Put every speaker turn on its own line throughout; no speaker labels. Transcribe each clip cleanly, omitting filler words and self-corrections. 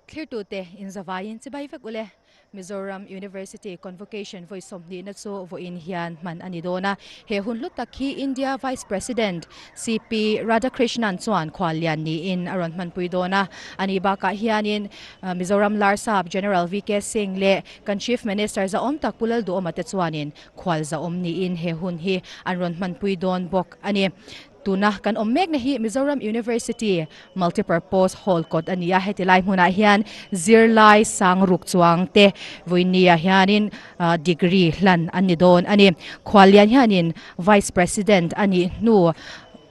Clear to te in Zavayin si Baifak ule Mizoram University Convocation voice somni na so vo in hian man anidona he hunlut takhi India Vice President CP Radhakrishnan chuan khwalian ni in aron man puidona ani ba ka hianin Mizoram Larsab General VK Singh le kan Chief Minister za om tak pulal do omate chuanin khwal za om ni in he hun hi aron man puidon bok ani tuna kan omek na hi Mizoram University multipurpose hall kot ania hetilai muna hian zirlai sangruk chuang te voinia hianin degree lan ani don ani khwalian hianin vice president ani nu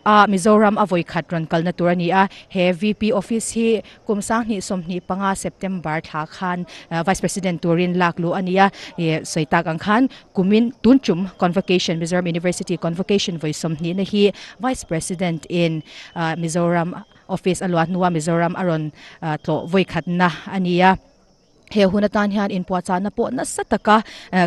Mizoram avoy khatron kalna turania he VP office hi kumsang ni somni panga September tha khan vice president turin laklu ania soitag ang khan kumin tunchum convocation Mizoram University convocation voice somni na hi vice president in Mizoram office alwat nuwa Mizoram aron to voy khatna ania he hunatan hian in puacha na po na sataka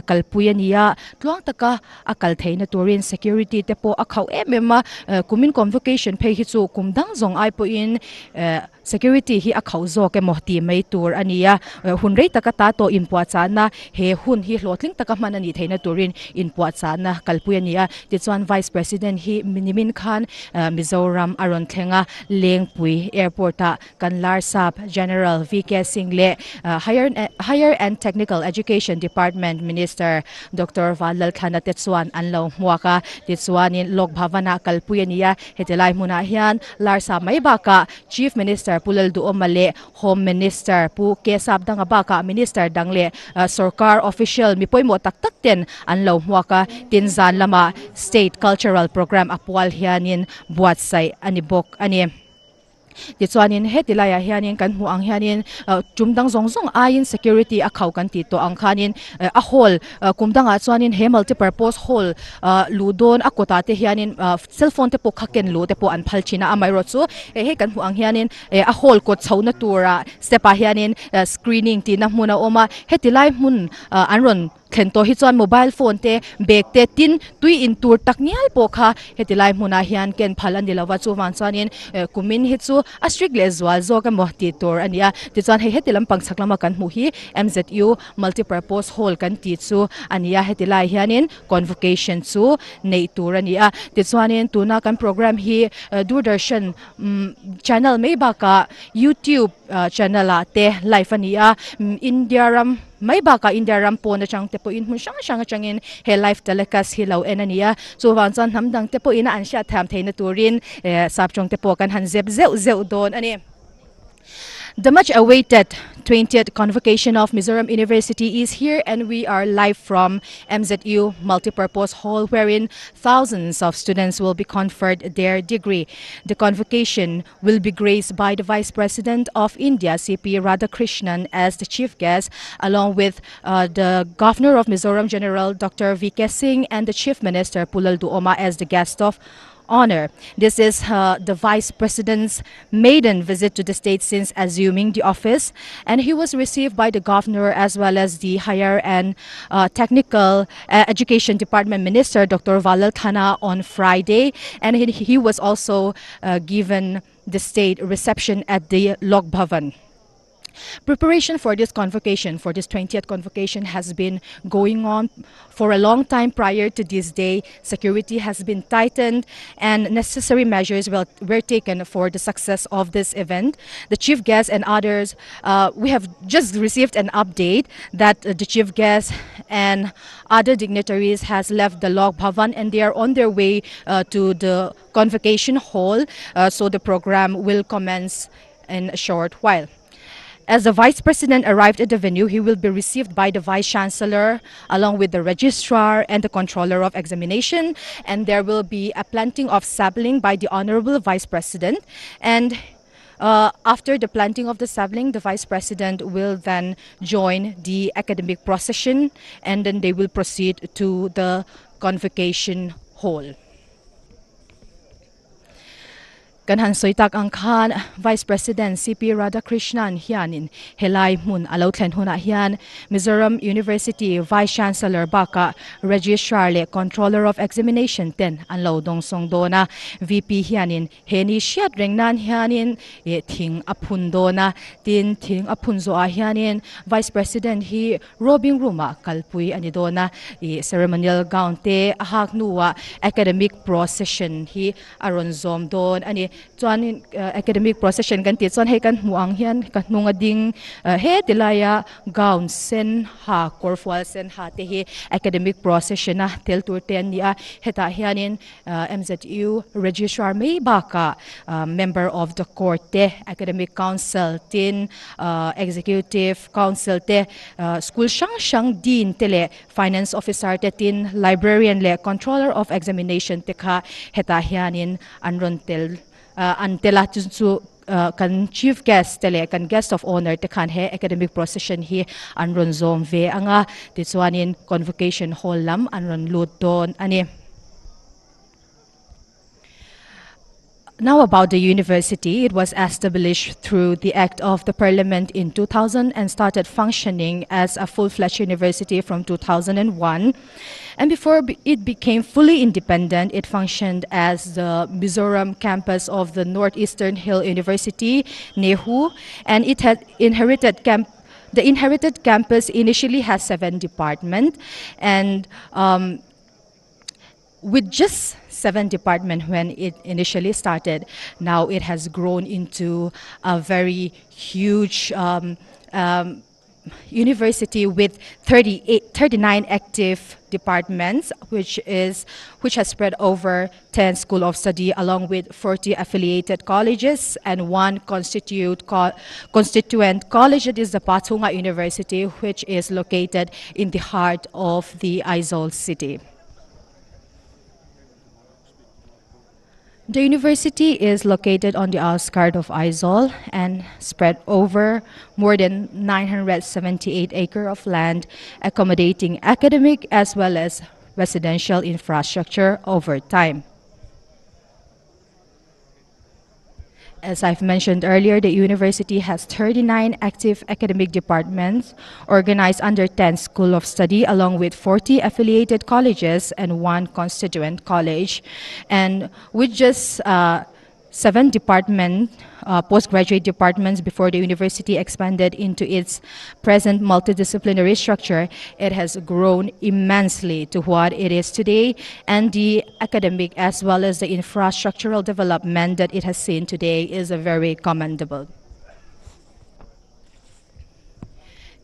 kalpuyania tluang taka akal theina turin security te po akhau emema kumin convocation phe hi chu kumdang zong ai po in security hi akhau zo ke mohti mai tur ania hunrei taka ta to in puacha na he hun hi hlotling taka manani theina turin in puacha na kalpuyania ti chuan vice president hi minimin khan Mizoram aron thlenga lengpui airport a kanlar sap general VK Singh le Higher and Technical Education Department Minister Dr. Valal Khana Tetsuan Anlaw Muaka Tetsuanin Lok Bhavana Kalpuyania hetilai muna hian Larsa Maybaka Chief Minister Pulal Duomale Home Minister Pu Kesab Dangabaka Minister Dangle Sorkar Official Mipoy mo taktakten Anlaw Muaka Tinzan Lama State Cultural Program Apwal hianin buatsay anibok ani Ditsuanin hetilaya hianin kan hu ang hianin chumdang zongzong ayin security akhaw kan tito ang khanin a hall kumdanga chuanin he multipurpose hall ludon akota te hianin cellphone te po khaken lu te po an phalchina amai ro chu he kan hu ang hianin a hall ko chhauna tura stepa hianin screening ti na hmuna oma hetilai mun anron khento hi chuan mobile phone te bag te tin tui in tur taknial po kha hetilai hmuna hian ken phalan dilawa chu wan chuanin kumin hi chu a strict lezwal zo ka mohti tur ania ti chuan hetilam pangsaklama kan mu hi MZU multipurpose hall kan ti chu ania hetilai hianin convocation chu nei tur ania ti chuanin tuna kan program hi Doordarshan channel mai ba ka YouTube channel a te live ania Indiaram may baka Indiaram po na chang tepo in hun siyang changin he live telecast hilaw enania so wansan hamdang tepo ina an siya tham theina turin sapchong tepo kan han zeu zeu don ani. The much awaited 20th convocation of Mizoram University is here, and we are live from MZU Multipurpose Hall, wherein thousands of students will be conferred their degree. The convocation will be graced by the Vice President of India, CP Radhakrishnan, as the chief guest, along with the Governor of Mizoram General Dr. VK Singh and the Chief Minister Pulal Duoma as the guest of honor. This is the Vice President's maiden visit to the state since assuming the office, and he was received by the Governor as well as the Higher and Technical Education Department Minister Dr. Valal Khana on Friday, and he was also given the state reception at the Lok Bhavan. Preparation for this convocation, for this 20th convocation, has been going on for a long time prior to this day. Security has been tightened and necessary measures were taken for the success of this event. The chief guest and others, we have just received an update that the chief guest and other dignitaries has left the Lok Bhavan and they are on their way to the convocation hall. So the program will commence in a short while. As the Vice President arrived at the venue, he will be received by the Vice Chancellor along with the Registrar and the Controller of Examination, and there will be a planting of sapling by the Honorable Vice President. And after the planting of the sapling, the Vice President will then join the academic procession, and then they will proceed to the convocation hall. Kan han soitak ang khan Vice President CP Radhakrishnan hianin helai mun alo thlen huna hian Mizoram University Vice Chancellor baka Registrar le Controller of Examination ten anlo dong song dona VP hianin heni shiat rengnan hianin e thing aphun dona tin thing aphun zo a hianin Vice President hi robing ruma kalpui ani dona e ceremonial gown te ahak nuwa academic procession hi aron zom don ani chuan academic procession kan ti chuan he kan muang hian kan nunga ding he tilaya gown sen ha korfwal sen ha te hi academic procession a tel tur ten ni a heta hianin MZU registrar may baka member of the court te academic council tin executive council te school shang dean tele finance officer te tin librarian le controller of examination te kha heta hianin anron tel antela chu kan chief guest tele kan guest of honor te khan he academic procession hi anron zom ve anga ti chuanin convocation hall lam anron lut don ani. Now about the university, it was established through the Act of the Parliament in 2000 and started functioning as a full-fledged university from 2001. And before it became fully independent, it functioned as the Mizoram campus of the Northeastern Hill University, NEHU, and it had inherited the inherited campus initially has 7 departments, and with just 7 departments when it initially started, now it has grown into a very huge university with 39 active departments, which has spread over 10 schools of study, along with 40 affiliated colleges and 1 constituent college. That is the Patunga University, which is located in the heart of the Aizawl city. The university is located on the outskirts of Aizawl and spread over more than 978 acres of land, accommodating academic as well as residential infrastructure over time. As I've mentioned earlier, the university has 39 active academic departments organized under 10 schools of study, along with 40 affiliated colleges and 1 constituent college. And with just 7 postgraduate departments before the university expanded into its present multidisciplinary structure, it has grown immensely to what it is today, and the academic as well as the infrastructural development that it has seen today is very commendable.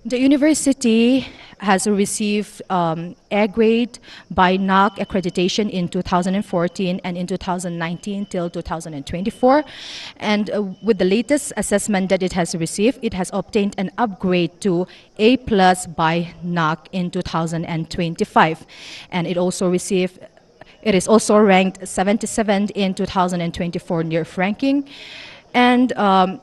The university has received A grade by NAC accreditation in 2014 and in 2019 till 2024. And with the latest assessment that it has received, it has obtained an upgrade to A+ by NAC in 2025. And it is also ranked 77th in 2024 NERF ranking. And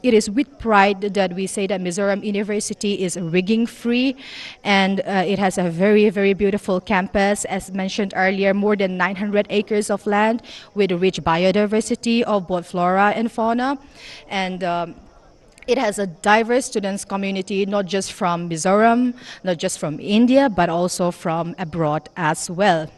it is with pride that we say that Mizoram University is rigging-free, and it has a very, very beautiful campus. As mentioned earlier, more than 900 acres of land with a rich biodiversity of both flora and fauna. And it has a diverse students community, not just from Mizoram, not just from India, but also from abroad as well.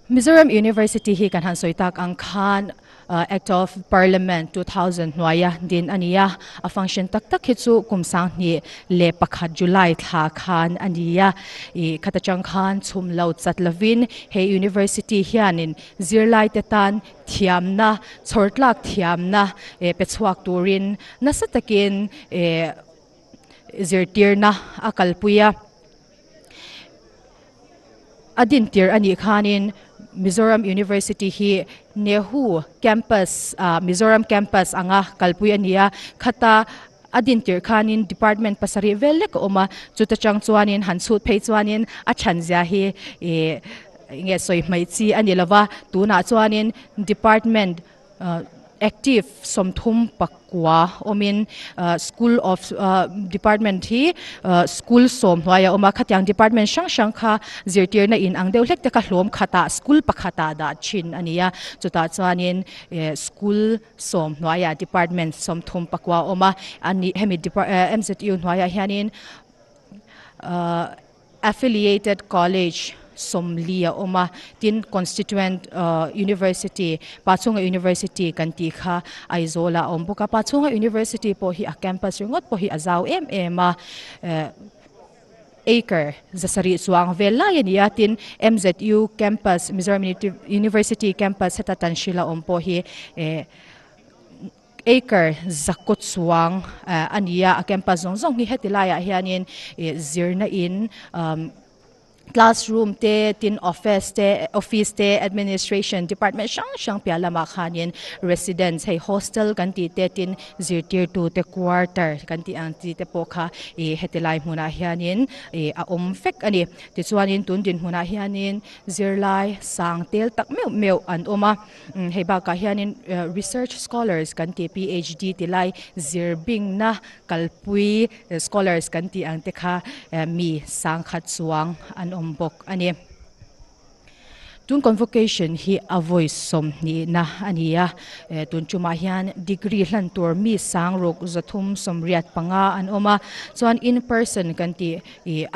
Mizoram University hi kan han soitak ang khan Act of Parliament 2000 nuaya din aniya a function tak hitsu kumsang ni le pakhat July tha khan aniya I khatachang khan chum lau chatlavin he university hianin zirlai tetan thiamna chortlak thiamna pechhuak turin nasatakin zirtirna akalpuya adintir ani khanin Mizoram University hi NEHU campus, Mizoram campus anga kalpuya niya khata adintir khanin department pasari vele ko oma chutachang chuanin hansut phei chuanin a chanzia hi nge soi mai chi anilawa tuna chuanin department active somthum pakwa omin school of department hi school som waya oma khatyang department shang shang kha zirtir na in ang deuh hlek te ka hlom khata school pakhata da chin ania chuta chuanin school som waya department somthum pakwa oma ani hemi MZU waya hianin affiliated college somlia oma tin constituent university pachunga university kanti kha aizola ombuka pachunga university po hi a campus ringot po hi azaw ma acre zasari suang vela yania tin MZU campus Mizoram University campus hetatan shila ompo hi acre zakot suang ania a campus zong hi hetilaya hianin zirna in classroom te tin office te administration department shang pialama khanin residents hey hostel kanti te tin zirtir tu te quarter kanti ang ti te pokha hetilai huna hianin a fek ani ti chuanin tun din huna hianin zirlai sangtel tak meu an oma heba ka hianin research scholars kanti PhD tilai zirbing na kalpui scholars kanti ang te kha mi sangkhat suang an ombok ani tun convocation hi a voice som ni na ania tun chuma hian degree hlan tur mi sangrok zathum somriat panga an oma chuan in person kanti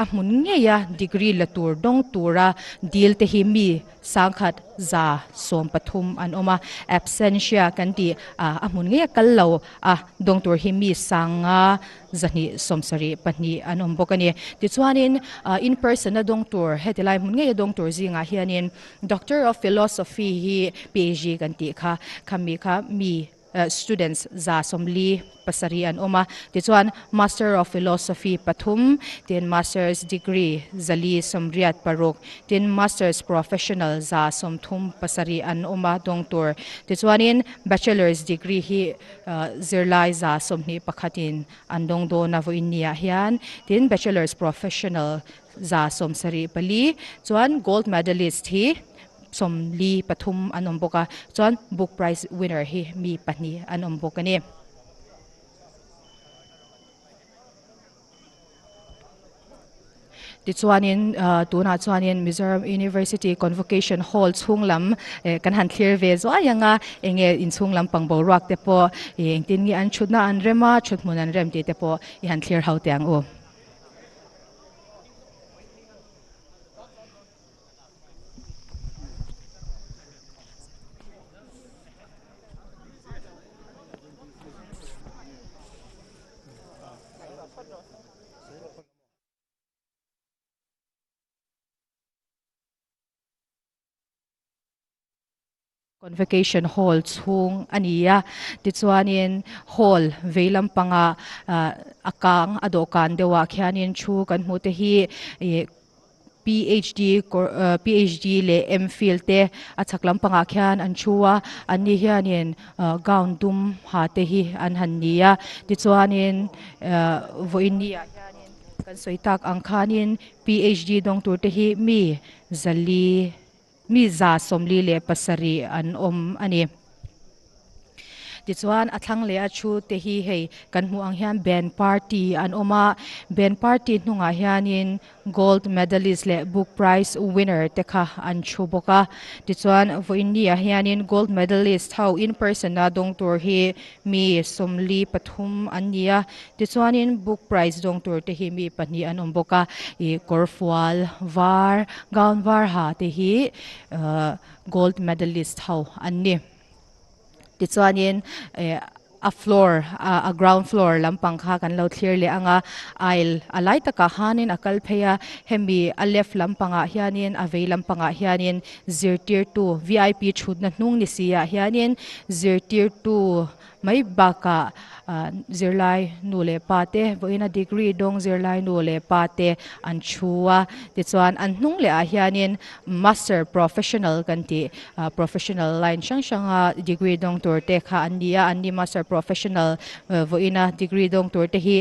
a hmun ngeya degree la tur dong tura deal te hi mi sangkhat za som pathum an oma absentia kanti a hmun ngeya kallo a dong tur hi mi sanga zani somsari pani an ombok ani ti chuanin in person na dong tur hetilai hmun ngeya dong tur zinga hianin Doctor of Philosophy hi PhD kanti kha khami kha mi students za somli pasarian oma tichuan Master of Philosophy pathum tin master's degree zali somriat paruk tin master's professional za somthum pasari an oma dongtur tichuanin bachelor's degree hi zirlai za somni pakhatin andong do na voinia hian tin bachelor's professional za somsari pali chuan gold medalist hi somli pathum anomboka chuan book prize winner hi mi pani anombokani tichuanin tuna chuanin Mizoram University Convocation Hall chunglam kan han clear ve zo ayanga enge in chunglam pangbo rak te po engtin ngi an chutna an rema chutmun an rem te po I han clear how te ang o Convocation Hall chung ania tichuanin hall veilam panga akang adokan dewa khianin chu kan hmute hi PhD le MPhil te achaklam panga khian an chuwa ani hianin gown dum ha te hi an hannia tichuanin voinia hianin kan soitak angkhanin PhD dong tur te hi mi zali mi za somli le pasari an ani tichuan athlang le achu te hi hei kan hmu ang hian band party an oma band party hnunga hianin gold medalist le book prize winner te kha an chu boka tichuan voinia hianin gold medalist how in person na dong tur hi mi somli pathum ania tichuanin book prize dong tur te hi mi pani an omboka korfwal var gown var ha te hi gold medalist how anni tichuanin a ground floor lampang kha kan lo clearly anga aisle alai taka hanin akal pheya hemi a left lampanga hianin a vei lampanga hianin zirtir 2 VIP chhutna hnung ni sia hianin zirtir 2 mai baka zirlai nule pate voina degree dong zirlai nule pate an chua tichuan an hnung le a hianin master professional kanti professional line shanga degree dong turte kha andia anni master professional voina degree dong turte hi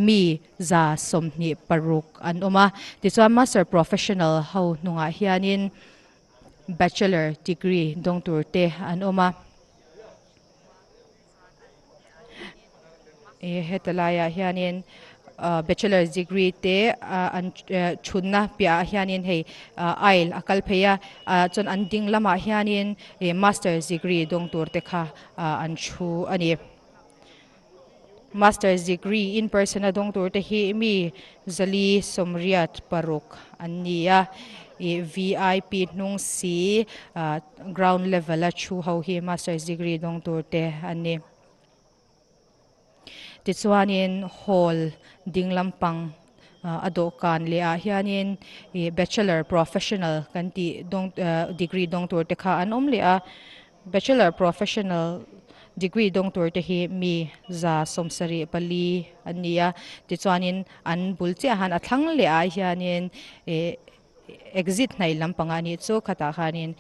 mi za somni paruk an oma tichuan master professional ho nunga hianin bachelor degree dong turte an oma hetalaya hianin bachelor's degree te an chunna pia hianin hei ail akal pheya chon an ding lama hianin master's degree dong tur te kha an chu ani master's degree in person na dong tur te hi mi zali somriat paruk ania VIP nung si ground level a chu ho hi master's degree dong tur te ani tichuanin hall dinglampang adokan lea hianin bachelor professional kanti dong degree dong tur te kha an om lea bachelor professional degree dong tur te hi mi za somsari pali ania tichuanin an bulche han athlang lea hianin exit nai lampanga ni chu khata khanin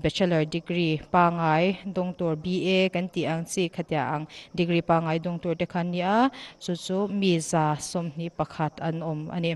bachelor degree pangai dongtor BA kan ti ang chi khatya ang degree pangai dongtor te khania chu chu mi za somni pakhat an om ani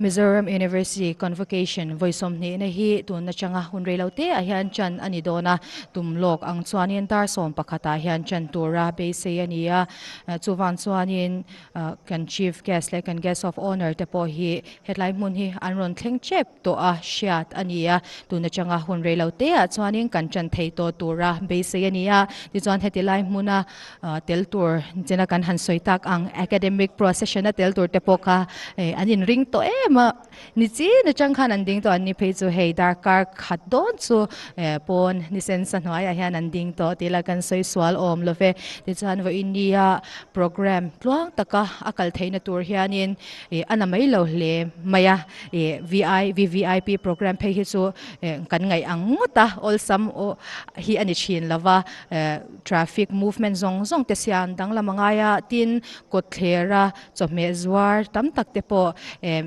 Mizoram University Convocation voisom ni na hi tun na changa hunrei laute a hian chan ani dona tumlok ang chuanin tar som pakhata hian chan tura be se ania chuwan chuanin kan chief guest like kan guest of honor te po hi headline mun hi anron thleng chep to a shiat ania tun na changa hunrei laute a chuanin kan chan thei to tura be se ania ti chuan headline muna tel tur jena kan han soitak ang academic procession na tel tur te po kha anin ring to ma ni chi na chang khan an ding to an ni phei chu hei dar kar khat don chu pon ni sen san hoi a hian an ding to tila kan soi swal om love ti chan vo india program tluang taka akal theina tur hianin anamai lo hle maya VVIP program phei hi chu kan ngai angota all sam o hi ani chin lava traffic movement zong zong te sian dang lamangaya tin kotlera chome zwar tam tak te po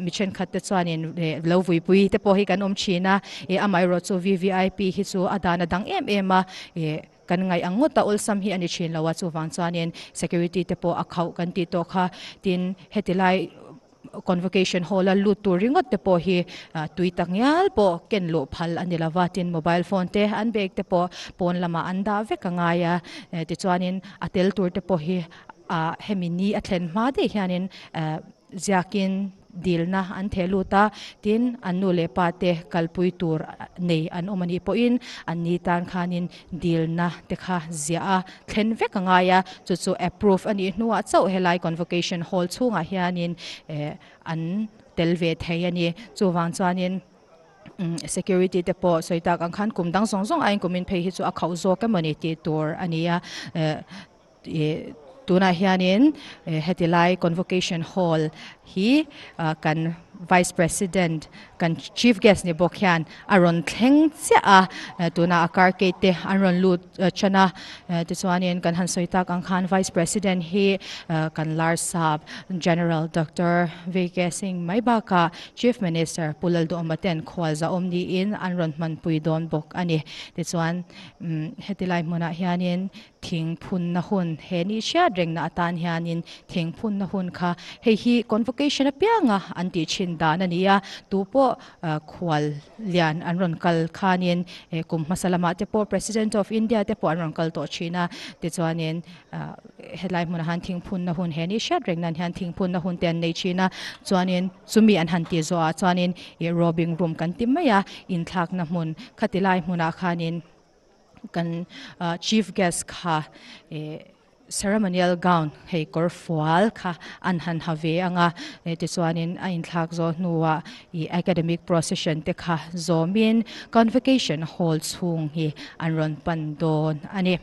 mission khat te chuanin lo vui pui te po hi kan om china amai ro chu VVIP hi chu adana dang em a kan ngai angota ol sam hi ani chin lawa chu wang chuanin security te po akhau kan ti to kha tin hetilai convocation hall a lut tur ringot te po hi tuitak ngal po ken lo phal anilawa tin mobile phone te an bag te po pon lama anda ve kangaya ti chuanin atel tur te po hi hemini athen ma de hianin ziakin dilna an theluta tin anu le pate kalpui tur nei an omani po in an ni tan khanin dilna te kha zia thlen vek angaya chu chu approve ani nuwa chau helai convocation hall chunga hianin an telve thei ani chuwang chuanin security te po soita ang khan kumdang song song ain kumin phei hi chu a khau zo ka mani ti tur ania tuna hianin hetilai convocation hall hi kan vice president kan chief guest ni bokhian aron thleng cha tuna akar ke te aron lut chana ti chuanin kan han soita kan khan vice president hi kan lar sab general dr vk singh maibaka chief minister pulal do amaten khwalza omni in anron man puidon bok ani ti chuan hetilai mona hianin thing phun na hun he ni sha reng na atan hianin thing phun na hun kha hei hi convocation a pianga anti chin dan ania tupo khwal lian anron kal khanin kum masalama te po president of india te po anron kal to china ti chuanin headline mun han thing phun na hun he ni sha reng nan han thing phun na hun ten nei china chuanin chumi an han ti zo a chuanin robbing room kan timaya in thak na mun khatilai muna khanin kan chief guest kha ceremonial gown hei kor fual kha an han have anga ti chuanin a in thlak zo nuwa I academic procession te kha zomin convocation hall chung hi anron pandon ani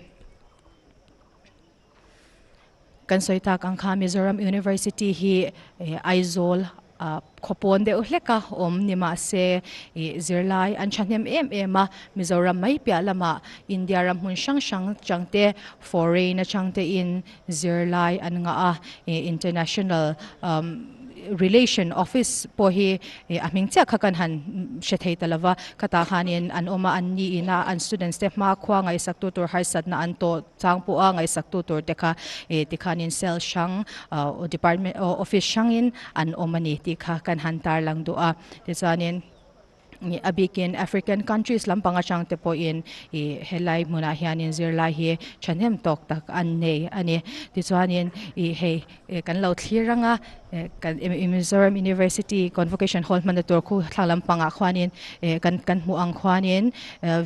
kan soita kang kha Mizoram University hi aizol khopon de uhleka om nima se zirlai an chanem ema Mizoram mai pya lama India ram hun shang changte foreign changte in zirlai an nga international relation office po hi aming cha khakan han shethei talawa kata khanin an oma an ni ina an students te ma khwa ngai saktu tur har sat na an to changpo a ngai saktu tur te kha ti khanin cell shang department office shangin an omani ti kha kan han tar lang do a ti chanin abikin African countries lampanga chang te po in helai muna hianin zirlai hi chanem tok tak an nei ani ti chuanin hei kan lo thliranga kan Mizoram University Convocation Hall manator khu thlampanga khwanin kan mu ang khwanin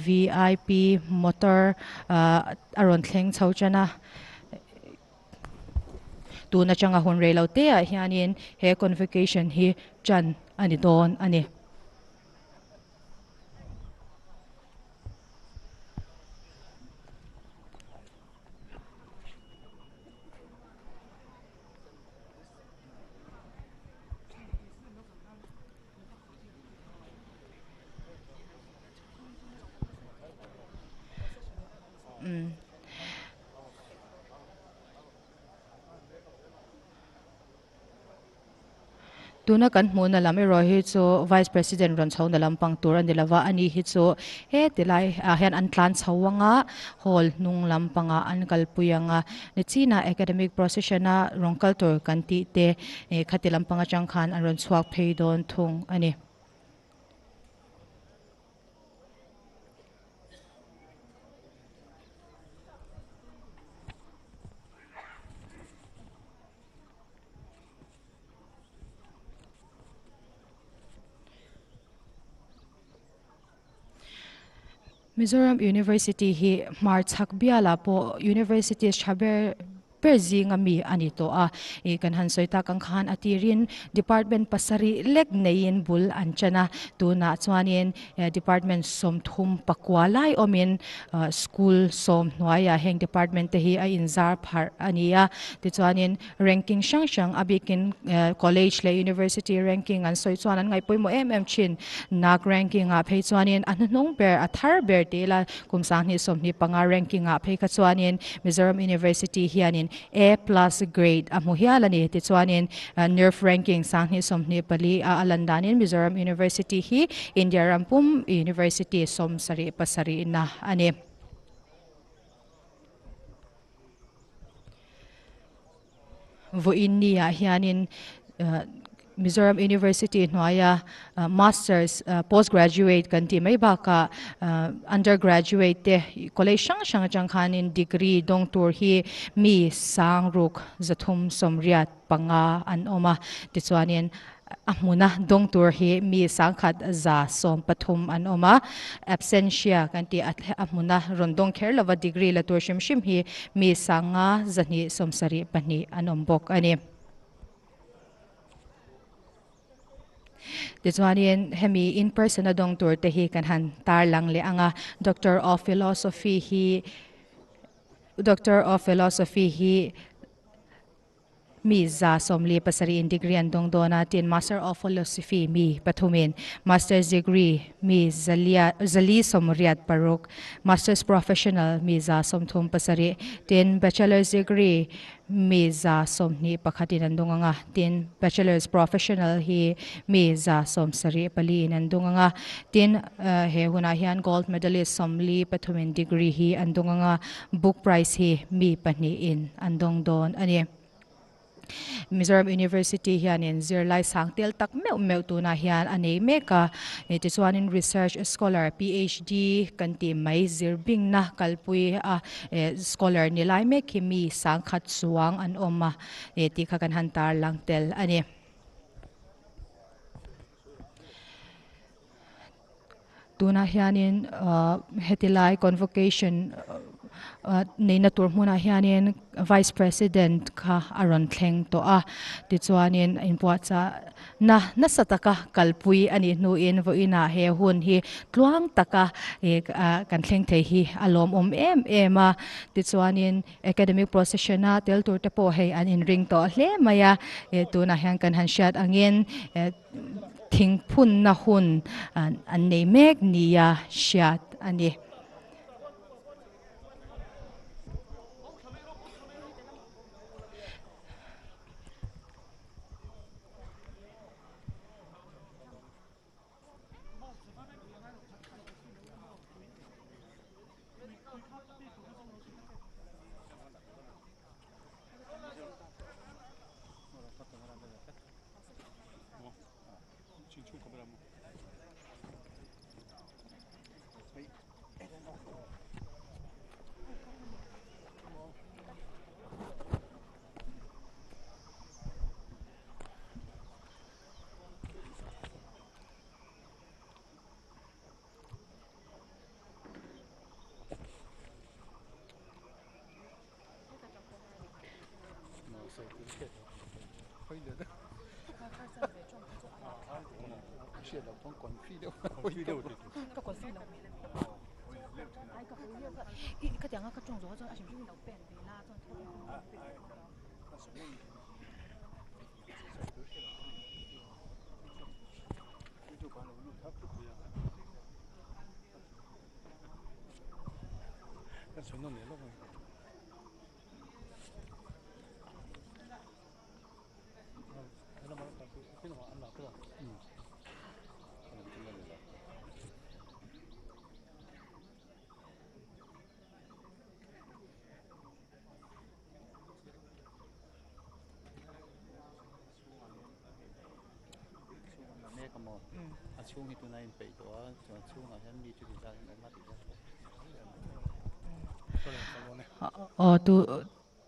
VIP motor aron thleng chhochana tuna changa hun reilo te a hianin he convocation hi chan ani don ani tuna kan hmuna lam ero hi chu vice president ron chho na lampang tur an dilawa ani hi chu he tilai hian an tlan chhawanga hall nung lampanga an kalpuyanga ni china academic processiona rongkal tur kan ti te khati lampanga changkhan an ron chuak phei don thung ani Mizoram University hi marchak biala po university chaber perzinga mi ani to a kan han soita kang khan atirin department pasari lek nein bul anchana tuna chuanin department som thum pakwalai omin school som noya heng department te hi a inzar phar ania ti chuanin ranking shang abikin college le university ranking an soi chuan an ngai poimo chin nak ranking a phei chuanin an nong ber a thar ber te la kumsang ni som ni panga ranking a phei kha chuanin Mizoram University hianin A+ grade amuhialani ti chuanin nerve ranking sangni somni pali a alandanin Mizoram University hi India Rampum University som sari pasari na ani vo innia hianin Mizoram University noya masters postgraduate kanti mai baka undergraduate te college shang changkhanin degree dong tur hi mi sangruk zathum somriat panga an oma ti chuanin amuna dong tur hi mi sangkhat za som pathum an oma absentia kanti amuna rondong kherlova degree la tur shim hi mi sanga zani somsari pani anombok ani Tichuanin hemi in person adong tur te hi kan han tar lang le anga Doctor of Philosophy hi mi za somli pasari in degree andong dona tin Master of Philosophy mi pathumin, Master's degree mi zali somriat paruk, Master's Professional mi za somthum pasari tin Bachelor's degree mi za somni pakhatin andong nga tin Bachelor's Professional hi mi za somsari pali in andong nga tin he huna hian gold medalist somli pathumin degree hi andong nga book prize hi mi pani in andong don ani Mizoram University hian in zirlai sangtel tak meu tu na hian anei meka it is one in research scholar PhD kanti mai zirbing na kalpui a scholar nilai me kimi sangkhat suang an oma ti kha kan hantar langtel ani tuna hianin hetilai convocation nei na tur hmuna hianin vice president kha aron thleng to a ti chuanin inpuat cha na sataka kalpui ani nu in vo ina he hun hi tluang taka kan thleng thei hi alom ema ti chuanin academic procession a tel tur te po hei an in ring to hle maya tuna hian kan han shat angin thing phun na hun an nei mek nia shat ani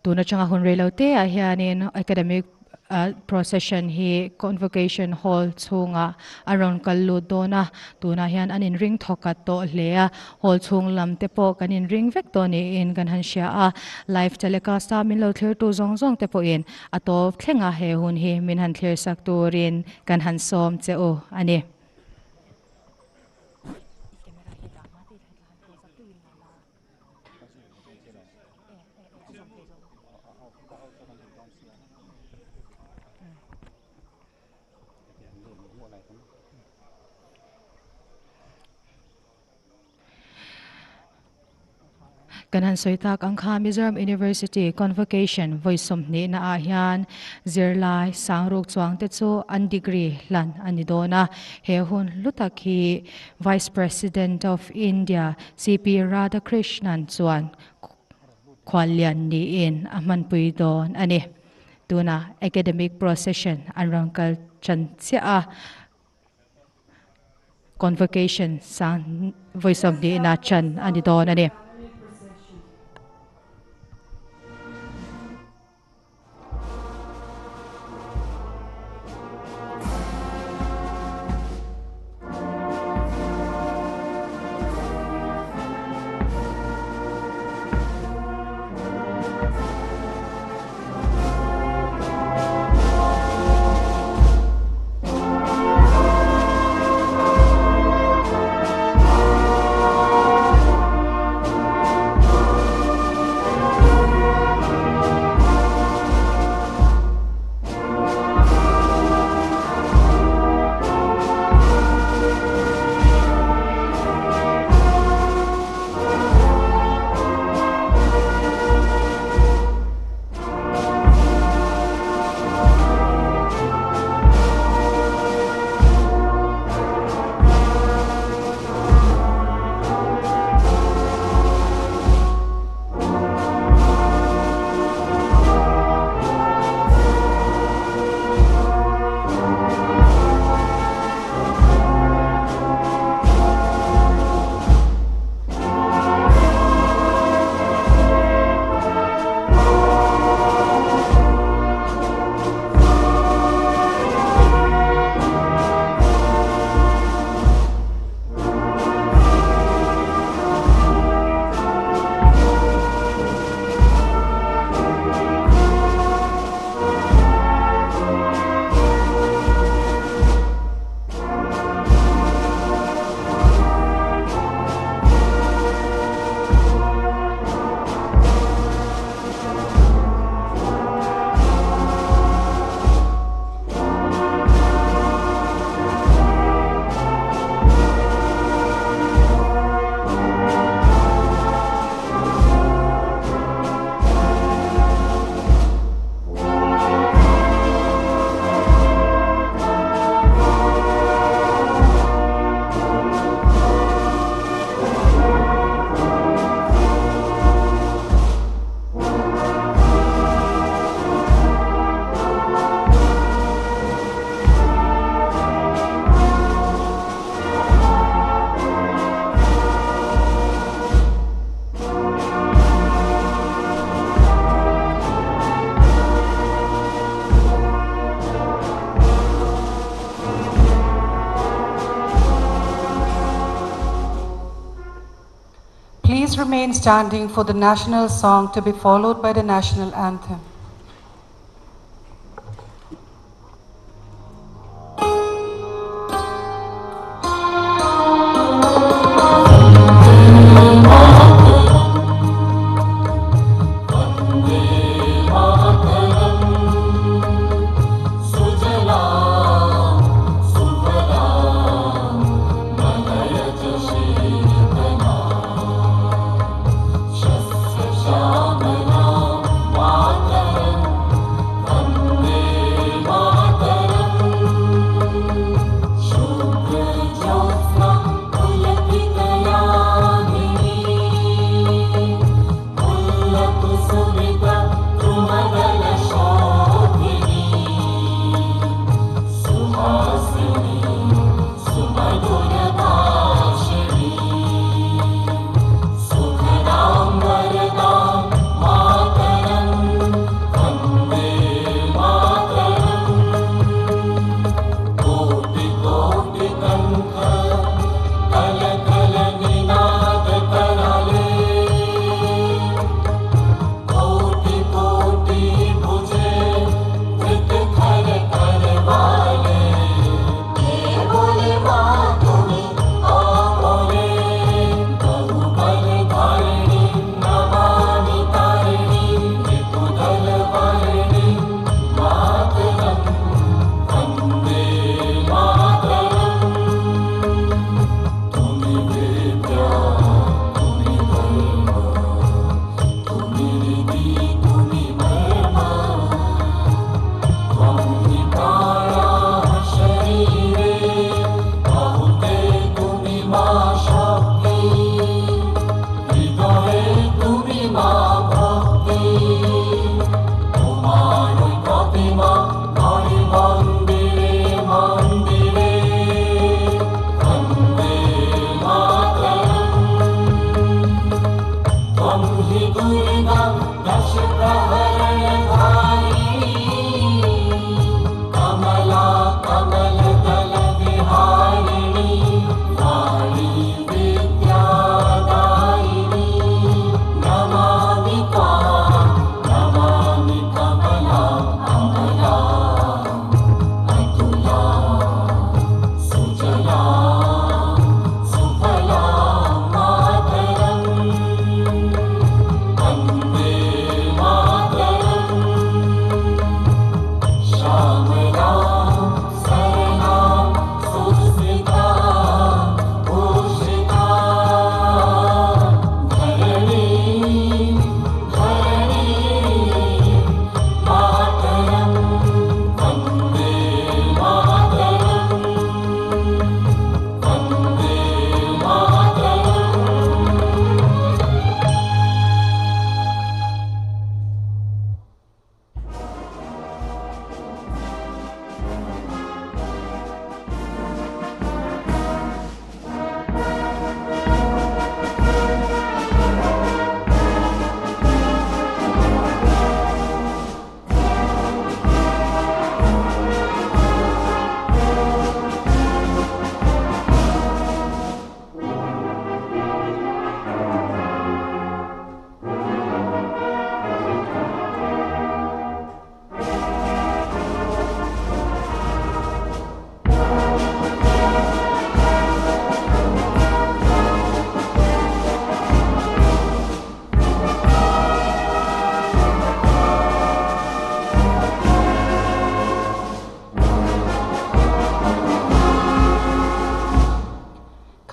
tu na changa hun relo te a hianin academic procession hi convocation hall chunga around kallu dona tuna hian anin ring thokat to hlea hall chung lam te po kanin ring vek to ni in kan han sha a live telecast ta min lo thler tu zong te po in atop thlenga he hun hi min han thler sak turin kan han som che o ani Kanan soitak ang Mizoram University Convocation voice somni na ahian zirlai sangruk chuang te chu an degree lan anidona he hun lutaki Vice President of India CP Radhakrishnan chuan khwalian ni in aman puidon ani tuna academic procession anrangkal chanchia a convocation sang voice somni na chan anidon ani
remain standing for the national song to be followed by the national anthem.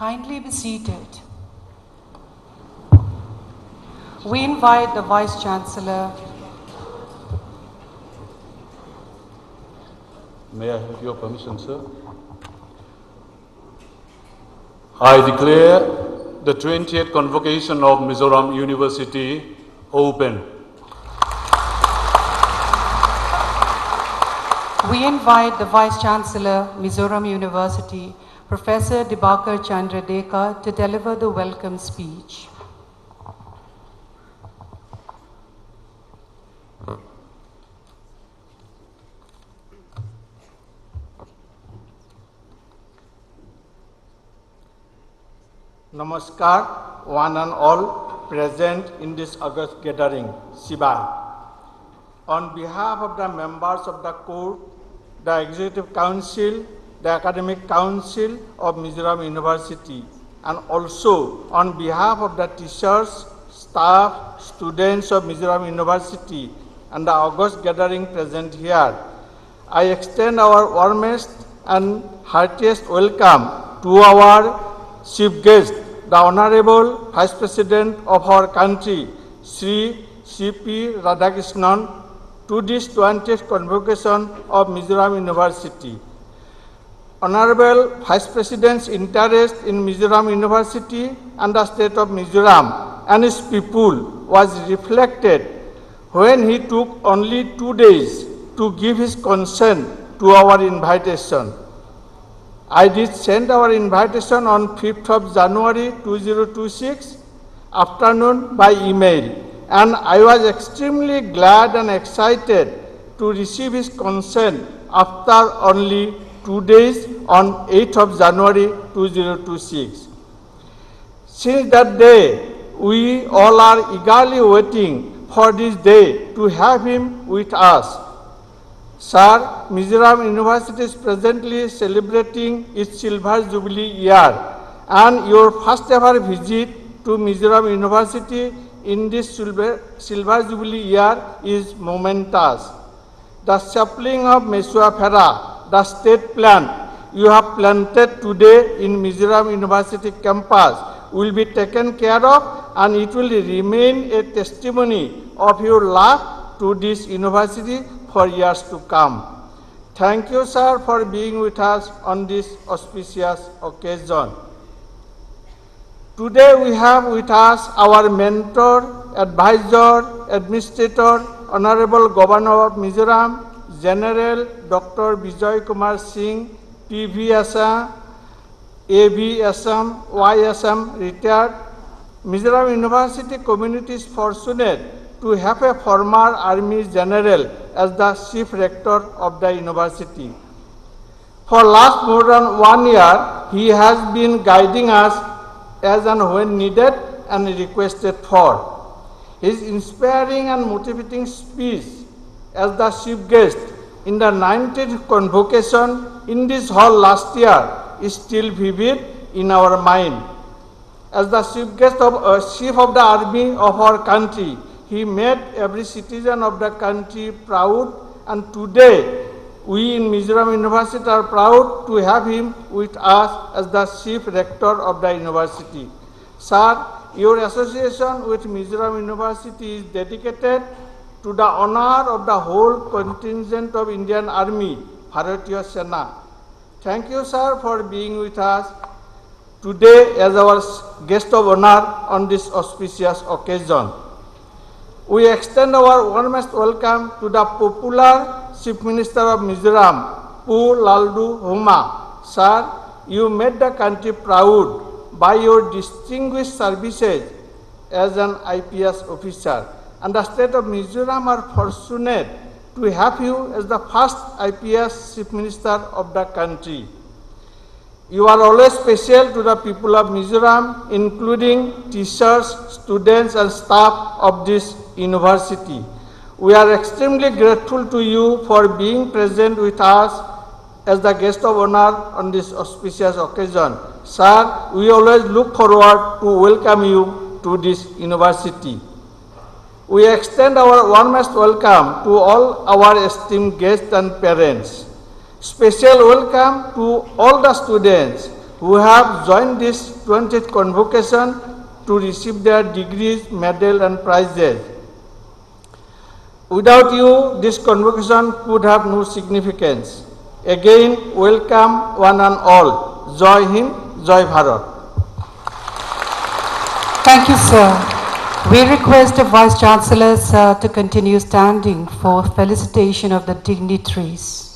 Kindly be seated. We invite the Vice Chancellor.
May I have your permission, sir? I declare the 20th Convocation of Mizoram University open.
We invite the Vice Chancellor, Mizoram University, Professor Dibakar Chandra Deka, to deliver the welcome speech.
Namaskar, one and all. present in this august gathering. Shiva. On behalf of the members of the court, the Executive Council, the Academic Council of Mizoram University, and also on behalf of the teachers, staff, students of Mizoram University and the august gathering present here, I extend our warmest and heartiest welcome to our chief guest, the Honorable Vice President of our country, Sri C.P. Radhakrishnan, to this 20th Convocation of Mizoram University. Honorable Vice President's interest in Mizoram University and the state of Mizoram and its people was reflected when he took only 2 days to give his consent to our invitation. I did send our invitation on 5th of January 2026 afternoon by email, and I was extremely glad and excited to receive his consent after only 2 days on 8th of January 2026. Since that day, we all are eagerly waiting for this day to have him with us. Sir, Mizoram University is presently celebrating its Silver Jubilee year, and your first ever visit to Mizoram University in this Silver Jubilee year is momentous. The sapling of Mesua Phera, the state plant you have planted today in Mizoram University campus, will be taken care of, and it will remain a testimony of your love to this university for years to come. Thank you, sir, for being with us on this auspicious occasion. Today we have with us our mentor, advisor, administrator, Honorable Governor of Mizoram, General Dr. Bijoy Kumar Singh, PV Assam, AV Assam, Y Assam, retired. Mizoram University community is fortunate to have a former Army General as the Chief Rector of the university. For last more than 1 year, he has been guiding us as and when needed and requested for. His inspiring and motivating speech as the chief guest in the 19th Convocation in this hall last year is still vivid in our mind. As the chief of the army of our country, he made every citizen of the country proud, and today we in Mizoram University are proud to have him with us as the chief rector of the university. Sir, your association with Mizoram University is dedicated to the honor of the whole contingent of Indian Army, Bharatiya Sena. Thank you, sir, for being with us today as our guest of honor on this auspicious occasion. We extend our warmest welcome to the popular Chief Minister of Mizoram, Pu Laldu Huma. Sir, you made the country proud by your distinguished services as an IPS officer, and the state of Mizoram are fortunate to have you as the first IPS Chief Minister of the country. You are always special to the people of Mizoram, including teachers, students, and staff of this university. We are extremely grateful to you for being present with us as the guest of honor on this auspicious occasion. Sir, we always look forward to welcome you to this university. We extend our warmest welcome to all our esteemed guests and parents. Special welcome to all the students who have joined this 20th Convocation to receive their degrees, medal, and prizes. Without you, this convocation could have no significance. Again, welcome one and all. Jai Hind, Jai Bharat.
Thank you, sir. We request the Vice Chancellor, sir, to continue standing for felicitation of the dignitaries.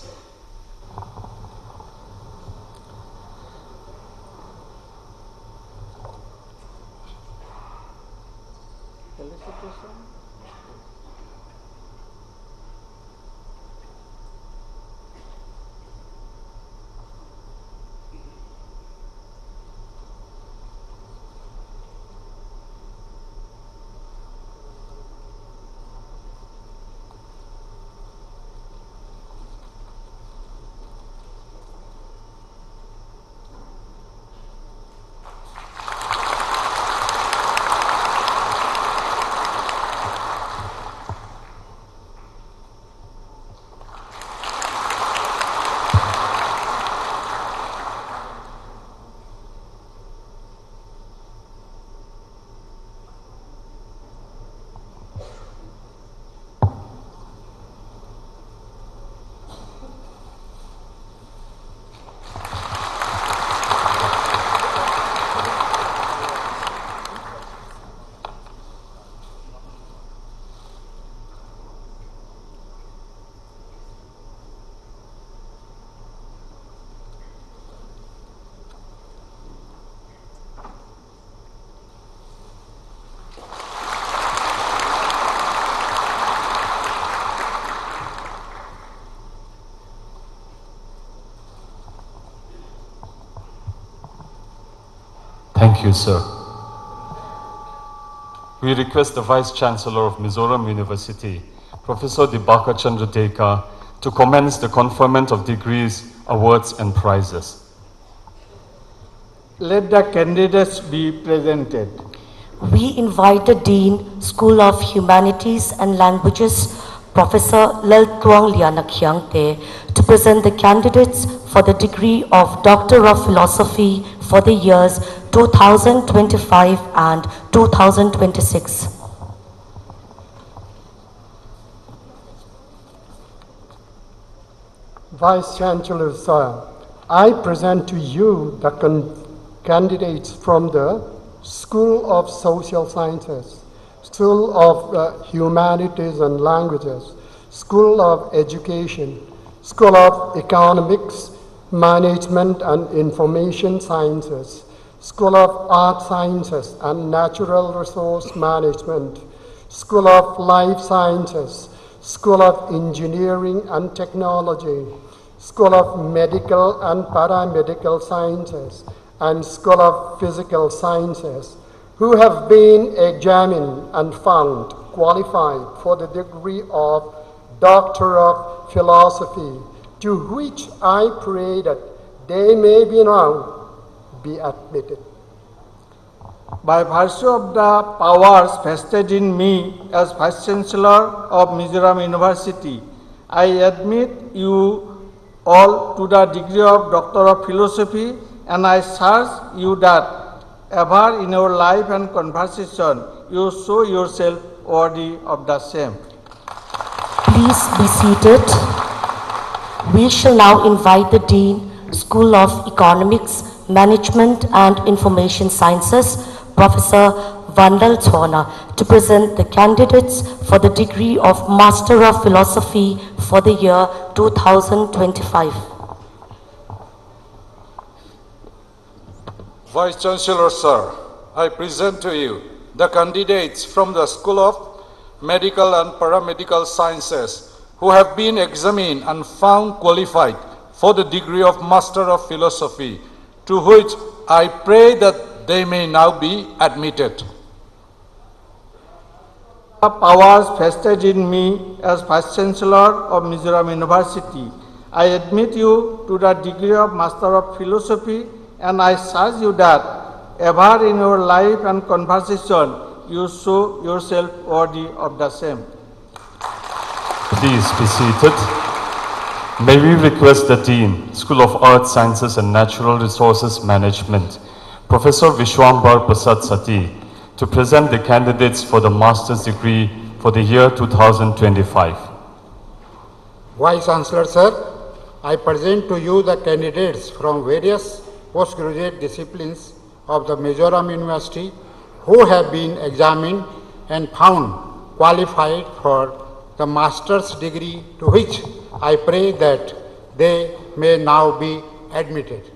Thank you, sir. We request the Vice Chancellor of Mizoram University, Professor Dibakar Chandra Dekar, to commence the conferment of degrees, awards, and prizes.
Let the candidates be presented.
We invite the Dean, School of Humanities and Languages, Professor Leltuang Lianakyangte, to present the candidates for the degree of Doctor of Philosophy for the years 2025 and 2026.
Vice Chancellor, sir, I present to you the candidates from the School of Social Sciences, School of Humanities and Languages, School of Education, School of Economics, Management and Information Sciences, School of Art Sciences and Natural Resource Management, School of Life Sciences, School of Engineering and Technology, School of Medical and Paramedical Sciences, and School of Physical Sciences, who have been examined and found qualified for the degree of Doctor of Philosophy, to which I pray that they may be now be admitted.
By virtue of the powers vested in me as Vice Chancellor of Mizoram University, I admit you all to the degree of Doctor of Philosophy, and I charge you that ever in your life and conversation you show yourself worthy of the same.
Please be seated. We shall now invite the Dean, School of Economics, Management and Information Sciences, Professor Vandal Chona, to present the candidates for the degree of Master of Philosophy for the year 2025.
Vice Chancellor, sir, I present to you the candidates from the School of Medical and Paramedical Sciences who have been examined and found qualified for the degree of Master of Philosophy, to which I pray that they may now be admitted.
The powers vested in me as Vice Chancellor of Mizoram University, I admit you to the degree of Master of Philosophy, and I charge you that ever in your life and conversation you show yourself worthy of the same.
Please be seated. May we request the Dean, School of Arts, Sciences and Natural Resources Management, Professor Vishwambar Prasad Sati, to present the candidates for the master's degree for the year 2025.
Vice Chancellor, sir, I present to you the candidates from various postgraduate disciplines of the Mizoram University who have been examined and found qualified for the master's degree, to which I pray that they may now be admitted.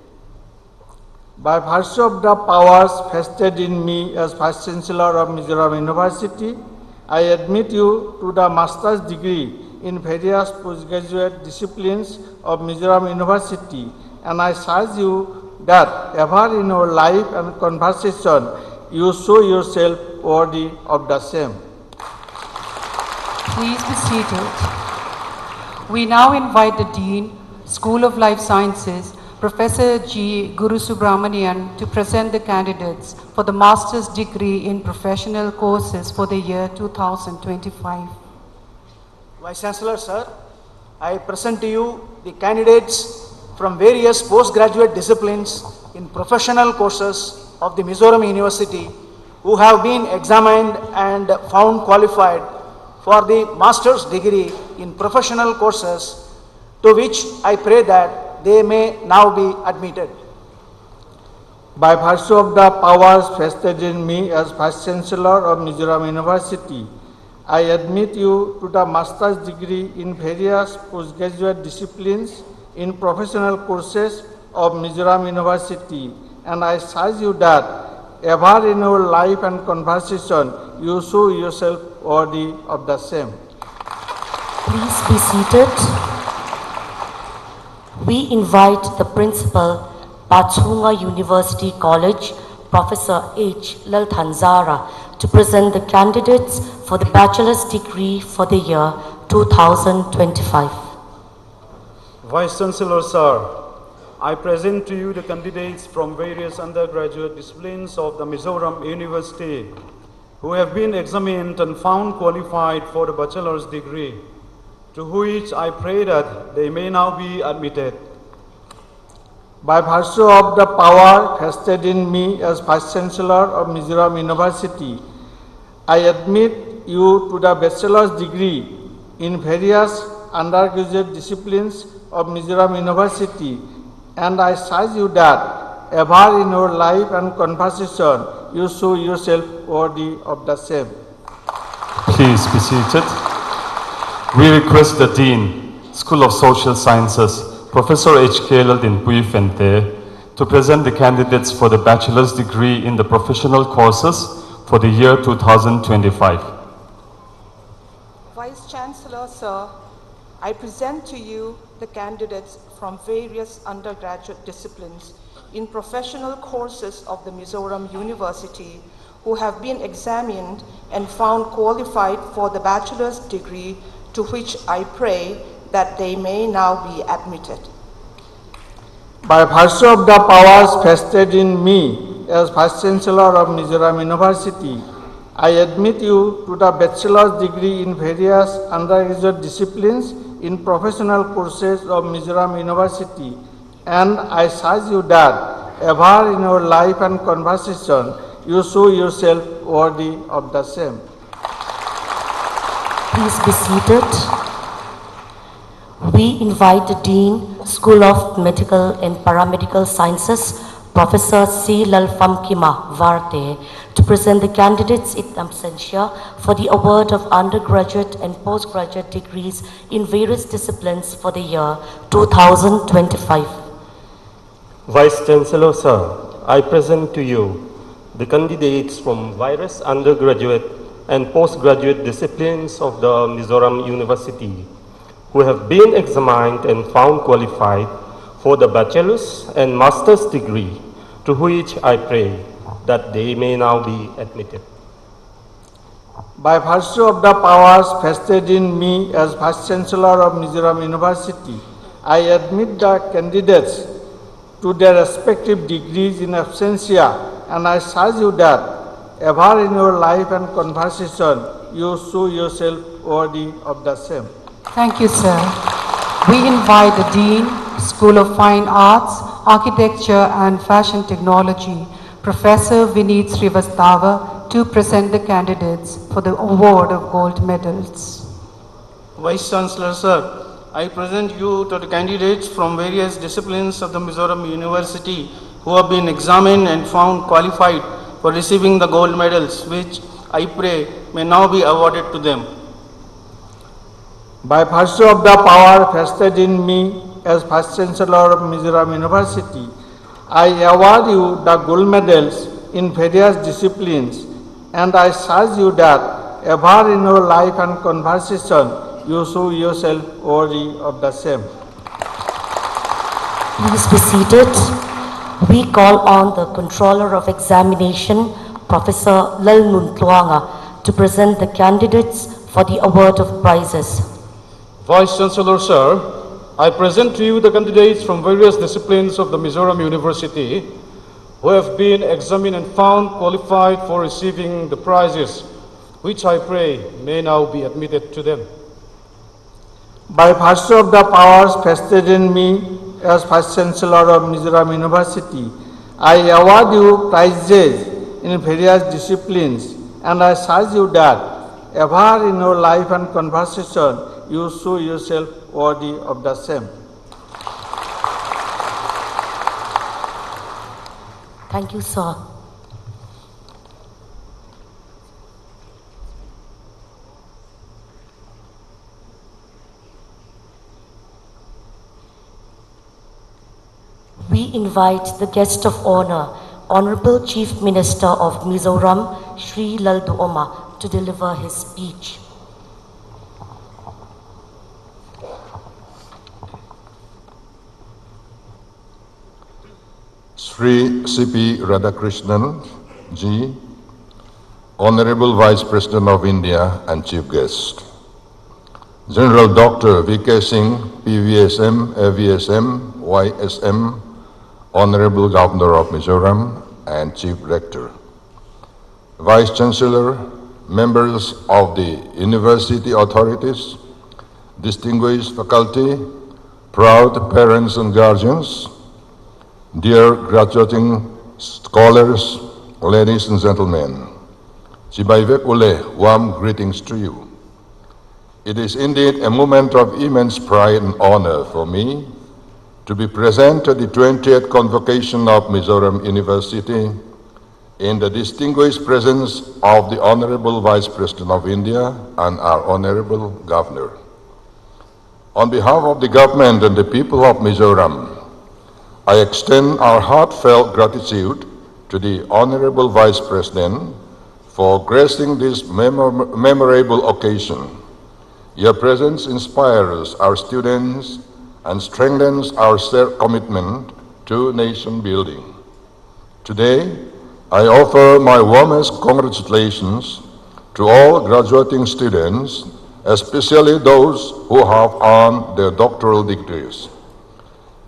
By virtue of the powers vested in me as Vice Chancellor of Mizoram University, I admit you to the master's degree in various postgraduate disciplines of Mizoram University, and I charge you that ever in your life and conversation you show yourself worthy of the same.
Please be seated. We now invite the Dean, School of Life Sciences, Professor G. Guru Subramanian, to present the candidates for the master's degree in professional courses for the year 2025.
Vice Chancellor, sir, I present to you the candidates from various postgraduate disciplines in professional courses of the Mizoram University who have been examined and found qualified for the master's degree in professional courses, to which I pray that they may now be admitted.
By virtue of the powers vested in me as Vice Chancellor of Mizoram University, I admit you to the master's degree in various postgraduate disciplines in professional courses of Mizoram University, and I charge you that ever in your life and conversation you show yourself worthy of the same.
Please be seated. We invite the Principal, Pachunga University College, Professor H. Lalthanzara, to present the candidates for the bachelor's degree for the year 2025.
Vice Chancellor, sir, I present to you the candidates from various undergraduate disciplines of the Mizoram University who have been examined and found qualified for the bachelor's degree, to which I pray that they may now be admitted.
By virtue of the power vested in me as Vice Chancellor of Mizoram University, I admit you to the bachelor's degree in various undergraduate disciplines of Mizoram University, and I charge you that ever in your life and conversation you show yourself worthy of the same.
Please be seated. We request the Dean, School of Social Sciences, Professor H.K. Laltinpuifente, to present the candidates for the bachelor's degree in the professional courses for the year 2025.
Vice Chancellor, sir, I present to you the candidates from various undergraduate disciplines in professional courses of the Mizoram University who have been examined and found qualified for the bachelor's degree, to which I pray that they may now be admitted.
By virtue of the powers vested in me as Vice Chancellor of Mizoram University, I admit you to the bachelor's degree in various undergraduate disciplines in professional courses of Mizoram University, and I charge you that ever in your life and conversation you show yourself worthy of the same.
Please be seated. We invite the Dean, School of Medical and Paramedical Sciences, Professor C. Lalfamkima Varte, to present the candidates in absentia for the award of undergraduate and postgraduate degrees in various disciplines for the year 2025.
Vice Chancellor, sir, I present to you the candidates from various undergraduate and postgraduate disciplines of the Mizoram University who have been examined and found qualified for the bachelor's and master's degree, to which I pray that they may now be admitted.
By virtue of the powers vested in me as Vice Chancellor of Mizoram University, I admit the candidates to their respective degrees in absentia, and I charge you that ever in your life and conversation you show yourself worthy of the same.
Thank you, sir. We invite the Dean, School of Fine Arts, Architecture and Fashion Technology, Professor Vineet Srivastava, to present the candidates for the award of gold medals.
Vice Chancellor, sir, I present you to the candidates from various disciplines of the Mizoram University who have been examined and found qualified for receiving the gold medals, which I pray may now be awarded to them.
By virtue of the power vested in me as Vice Chancellor of Mizoram University, I award you the gold medals in various disciplines, and I charge you that ever in your life and conversation you show yourself worthy of the same.
Please be seated. We call on the Controller of Examination, Professor Lal Nuntluanga, to present the candidates for the award of prizes.
Vice Chancellor, sir, I present to you the candidates from various disciplines of the Mizoram University who have been examined and found qualified for receiving the prizes, which I pray may now be admitted to them.
By virtue of the powers vested in me as Vice Chancellor of Mizoram University, I award you prizes in various disciplines, and I charge you that ever in your life and conversation you show yourself worthy of the same.
Thank you, sir. We invite the guest of honor, Honorable Chief Minister of Mizoram, Shri Lalduoma, to deliver his speech.
Sri C.P. Radhakrishnan Ji, Honorable Vice President of India and Chief Guest. General Dr. V.K. Singh, PVSM, AVSM, YSM, Honorable Governor of Mizoram and Chief Rector. Vice Chancellor, members of the university authorities, distinguished faculty, proud parents and guardians, dear graduating scholars, ladies and gentlemen, Chibaivek Ule, warm greetings to you. It is indeed a moment of immense pride and honor for me to be present at the 20th Convocation of Mizoram University in the distinguished presence of the Honorable Vice President of India and our Honorable Governor. On behalf of the government and the people of Mizoram, I extend our heartfelt gratitude to the Honorable Vice President for gracing this memorable occasion. Your presence inspires our students and strengthens our shared commitment to nation building. Today, I offer my warmest congratulations to all graduating students, especially those who have earned their doctoral degrees.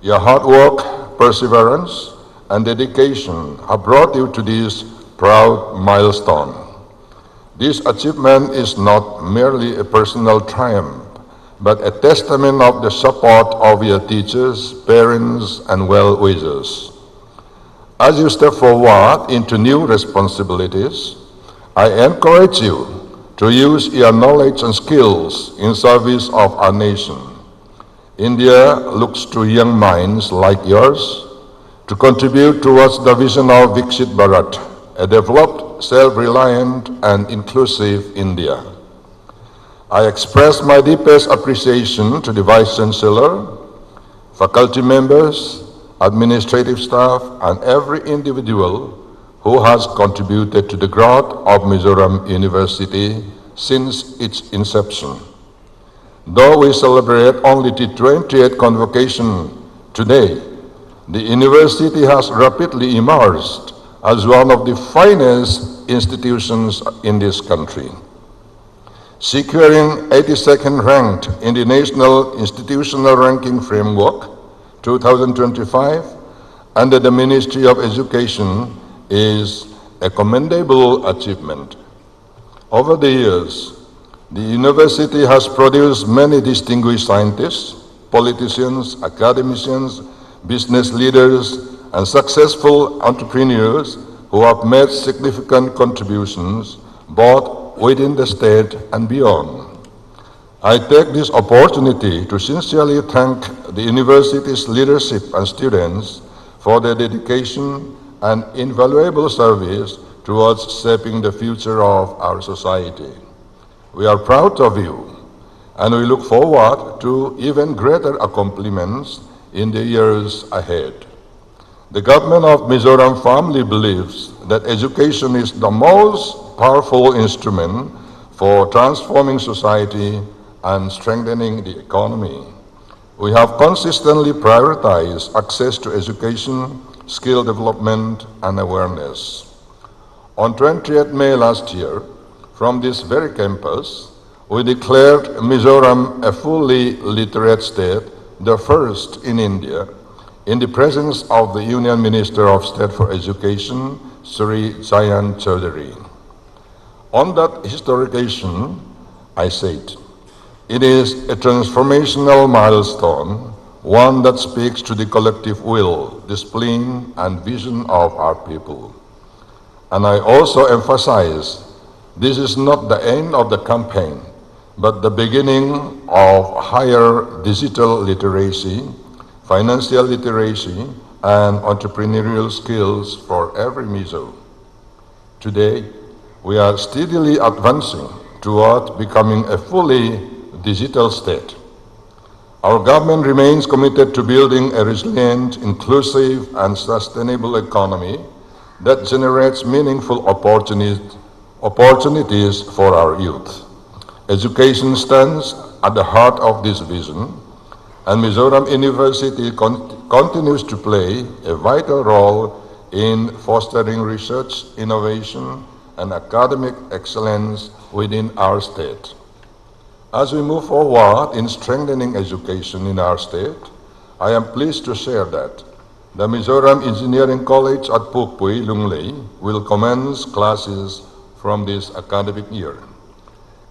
Your hard work, perseverance, and dedication have brought you to this proud milestone. This achievement is not merely a personal triumph, but a testament of the support of your teachers, parents, and well-wishers. As you step forward into new responsibilities, I encourage you to use your knowledge and skills in service of our nation. India looks to young minds like yours to contribute towards the vision of Viksit Bharat, a developed, self-reliant, and inclusive India. I express my deepest appreciation to the Vice Chancellor, faculty members, administrative staff, and every individual who has contributed to the growth of Mizoram University since its inception. Though we celebrate only the 20th Convocation today, the university has rapidly emerged as one of the finest institutions in this country, securing 82nd ranked in the National Institutional Ranking Framework 2025 under the Ministry of Education is a commendable achievement. Over the years, the university has produced many distinguished scientists, politicians, academicians, business leaders, and successful entrepreneurs who have made significant contributions both within the state and beyond. I take this opportunity to sincerely thank the university's leadership and students for their dedication and invaluable service towards shaping the future of our society. We are proud of you, and we look forward to even greater accomplishments in the years ahead. The government of Mizoram firmly believes that education is the most powerful instrument for transforming society and strengthening the economy. We have consistently prioritized access to education, skill development, and awareness. On 20th May last year, from this very campus, we declared Mizoram a fully literate state, the first in India, in the presence of the Union Minister of State for Education, Sri Jayant Chaudhary. On that historic occasion, I said, it is a transformational milestone, one that speaks to the collective will, discipline, and vision of our people. And I also emphasize, this is not the end of the campaign, but the beginning of higher digital literacy, financial literacy, and entrepreneurial skills for every Mizo. Today, we are steadily advancing toward becoming a fully digital state. Our government remains committed to building a resilient, inclusive, and sustainable economy that generates meaningful opportunities for our youth. Education stands at the heart of this vision, and Mizoram University continues to play a vital role in fostering research, innovation, and academic excellence within our state. As we move forward in strengthening education in our state, I am pleased to share that the Mizoram Engineering College at Pukpui, Lunglei, will commence classes from this academic year.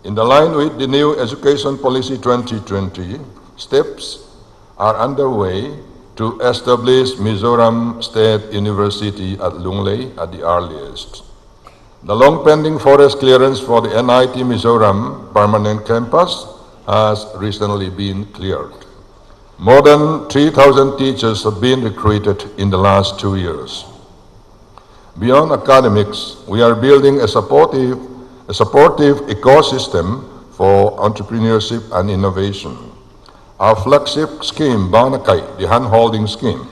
In the line with the new Education Policy 2020, steps are underway to establish Mizoram State University at Lunglei at the earliest. The long-pending forest clearance for the NIT Mizoram permanent campus has recently been cleared. More than 3,000 teachers have been recruited in the last 2 years. Beyond academics, we are building a supportive ecosystem for entrepreneurship and innovation. Our flagship scheme, Banakai, the hand-holding scheme,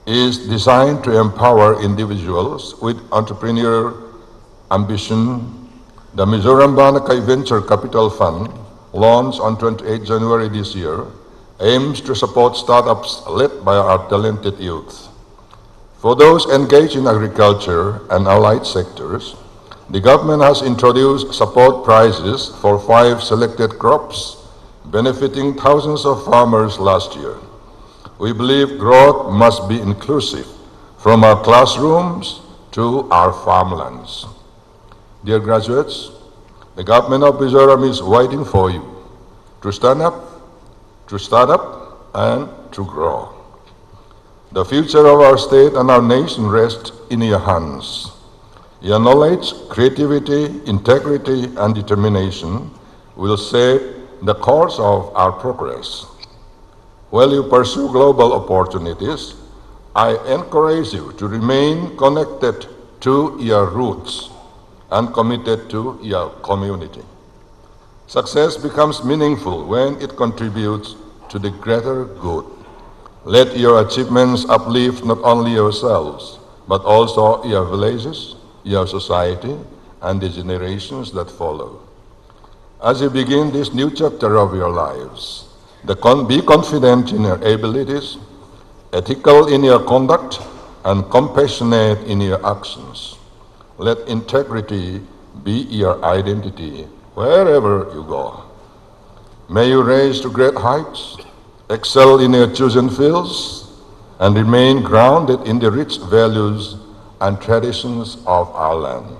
is designed to empower individuals with entrepreneurial ambition. The Mizoram Banakai Venture Capital Fund, launched on 28 January this year, aims to support startups led by our talented youth. For those engaged in agriculture and allied sectors, the government has introduced support prizes for 5 selected crops, benefiting thousands of farmers last year. We believe growth must be inclusive, from our classrooms to our farmlands. Dear graduates, the government of Mizoram is waiting for you to stand up, to start up, and to grow. The future of our state and our nation rests in your hands. Your knowledge, creativity, integrity, and determination will shape the course of our progress. While you pursue global opportunities, I encourage you to remain connected to your roots and committed to your community. Success becomes meaningful when it contributes to the greater good. Let your achievements uplift not only yourselves, but also your villages, your society, and the generations that follow. As you begin this new chapter of your lives, be confident in your abilities, ethical in your conduct, and compassionate in your actions. Let integrity be your identity wherever you go. May you rise to great heights, excel in your chosen fields, and remain grounded in the rich values and traditions of our land.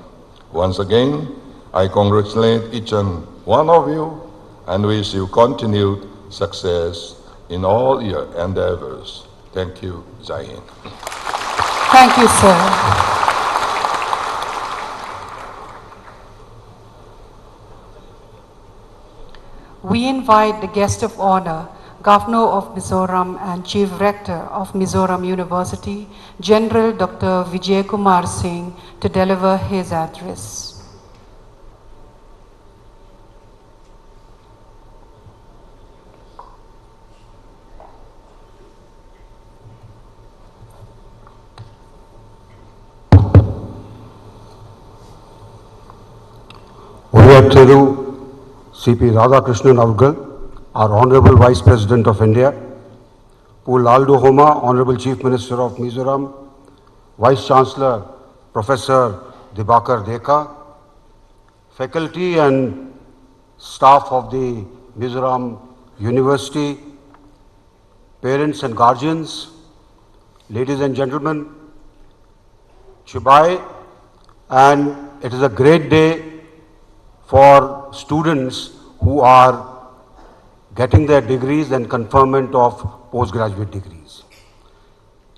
Once again, I congratulate each and one of you and wish you continued success in all your endeavors. Thank you, Jai Hind.
Thank you, sir. We invite the guest of honor, Governor of Mizoram and Chief Rector of Mizoram University, General Dr. Vijay Kumar Singh, to deliver his address.
Thiru C.P. Radhakrishnan Avgal, our Honorable Vice President of India, Laldu Homa, Honorable Chief Minister of Mizoram, Vice Chancellor Professor Dibakar Dekha, faculty and staff of the Mizoram University, parents and guardians, ladies and gentlemen, Chubai, and it is a great day for students who are getting their degrees and conferment of postgraduate degrees.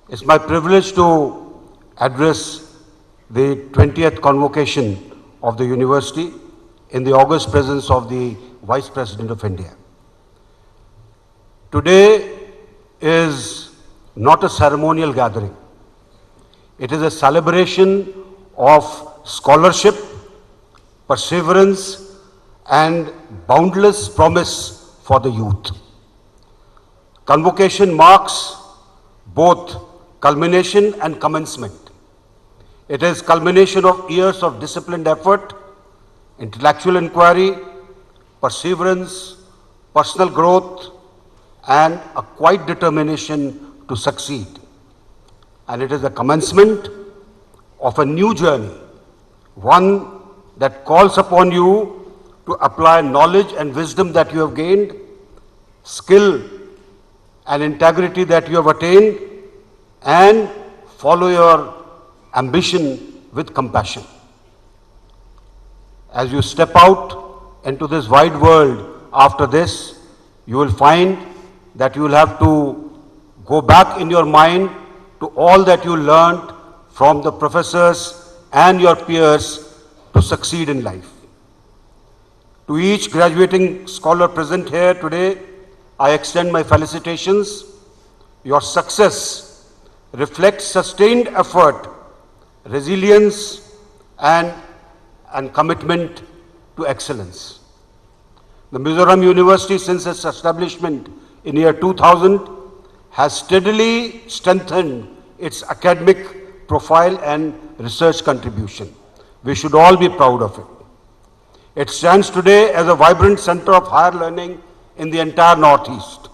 It's my privilege to address the 20th convocation of the university in the august presence of the Vice President of India. Today is not a ceremonial gathering. It is a celebration of scholarship, perseverance, and boundless promise for the youth. Convocation marks both culmination and commencement. It is culmination of years of disciplined effort, intellectual inquiry, perseverance, personal growth, and a quiet determination to succeed. And it is the commencement of a new journey, one that calls upon you to apply knowledge and wisdom that you have gained, skill and integrity that you have attained, and follow your ambition with compassion. As you step out into this wide world after this, you will find that you will have to go back in your mind to all that you learned from the professors and your peers to succeed in life. To each graduating scholar present here today, I extend my felicitations. Your success reflects sustained effort, resilience, and commitment to excellence. The Mizoram University, since its establishment in year 2000, has steadily strengthened its academic profile and research contribution. We should all be proud of it. It stands today as a vibrant center of higher learning in the entire Northeast,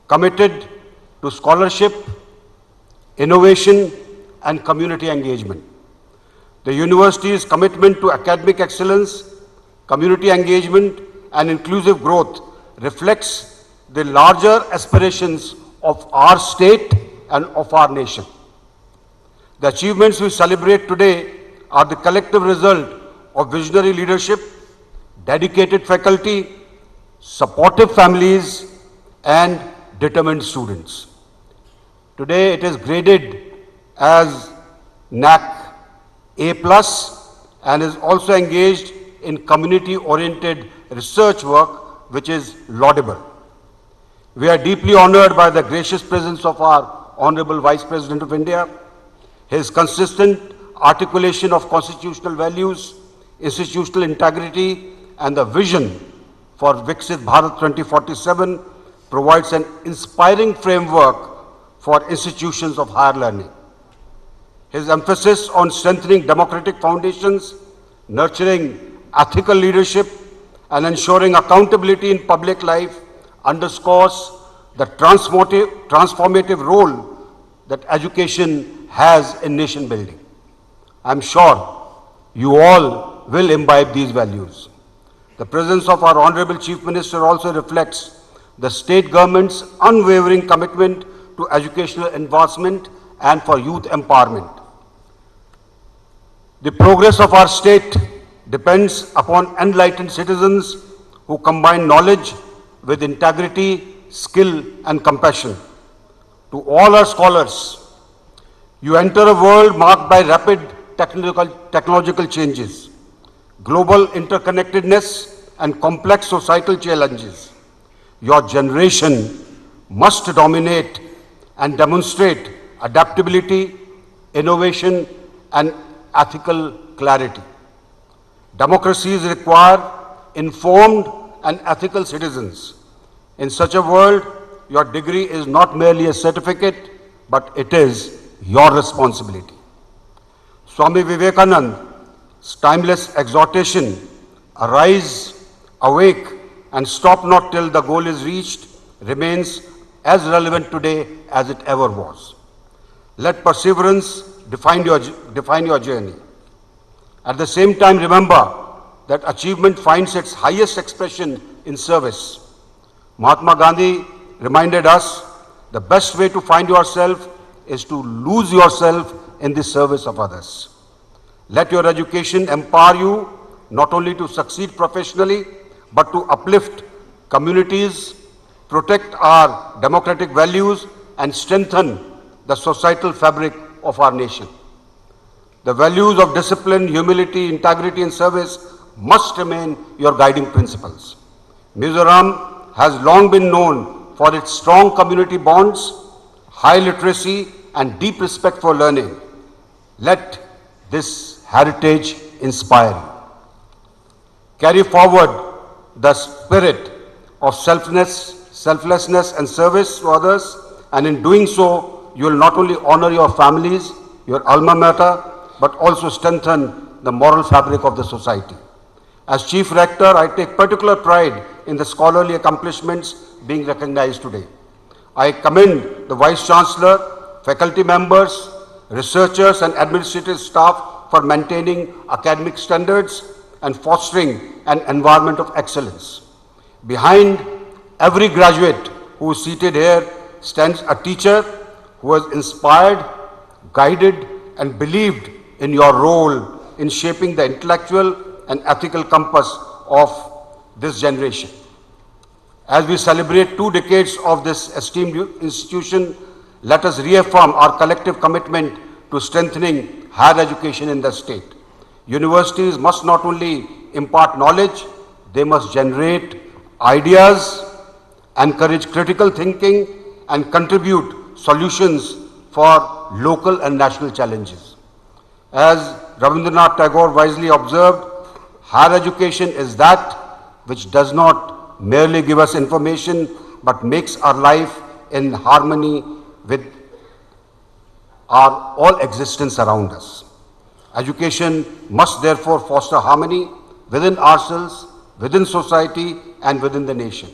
committed to scholarship, innovation, and community engagement. The university's commitment to academic excellence, community engagement, and inclusive growth reflects the larger aspirations of our state and of our nation. The achievements we celebrate today are the collective result of visionary leadership, dedicated faculty, supportive families, and determined students. Today it is graded as NAC A+ and is also engaged in community-oriented research work, which is laudable. We are deeply honored by the gracious presence of our Honorable Vice President of India. His consistent articulation of constitutional values, institutional integrity, and the vision for Viksit Bharat 2047 provides an inspiring framework for institutions of higher learning. His emphasis on strengthening democratic foundations, nurturing ethical leadership, and ensuring accountability in public life underscores the transformative role that education has in nation building. I'm sure you all will imbibe these values. The presence of our Honorable Chief Minister also reflects the state government's unwavering commitment to educational advancement and for youth empowerment. The progress of our state depends upon enlightened citizens who combine knowledge with integrity, skill, and compassion. To all our scholars, you enter a world marked by rapid technological changes, global interconnectedness, and complex societal challenges. Your generation must dominate and demonstrate adaptability, innovation, and ethical clarity. Democracies require informed and ethical citizens. In such a world, your degree is not merely a certificate, but it is your responsibility. Swami Vivekananda's timeless exhortation, arise, awake, and stop not till the goal is reached, remains as relevant today as it ever was. Let perseverance define your journey. At the same time, remember that achievement finds its highest expression in service. Mahatma Gandhi reminded us the best way to find yourself is to lose yourself in the service of others. Let your education empower you not only to succeed professionally, but to uplift communities, protect our democratic values, and strengthen the societal fabric of our nation. The values of discipline, humility, integrity, and service must remain your guiding principles. Mizoram has long been known for its strong community bonds, high literacy, and deep respect for learning. Let this heritage inspire you. Carry forward the spirit of selflessness and service to others, and in doing so, you will not only honor your families, your alma mater, but also strengthen the moral fabric of the society. As Chief Rector, I take particular pride in the scholarly accomplishments being recognized today. I commend the Vice Chancellor, faculty members, researchers and administrative staff for maintaining academic standards and fostering an environment of excellence. Behind every graduate who is seated here stands a teacher who has inspired, guided and believed in your role in shaping the intellectual and ethical compass of this generation. As we celebrate 2 decades of this esteemed institution, let us reaffirm our collective commitment to strengthening higher education in the state. Universities must not only impart knowledge, they must generate ideas, encourage critical thinking, and contribute solutions for local and national challenges. As Rabindranath Tagore wisely observed, higher education is that which does not merely give us information, but makes our life in harmony with our all existence around us. Education must therefore foster harmony within ourselves, within society, and within the nation.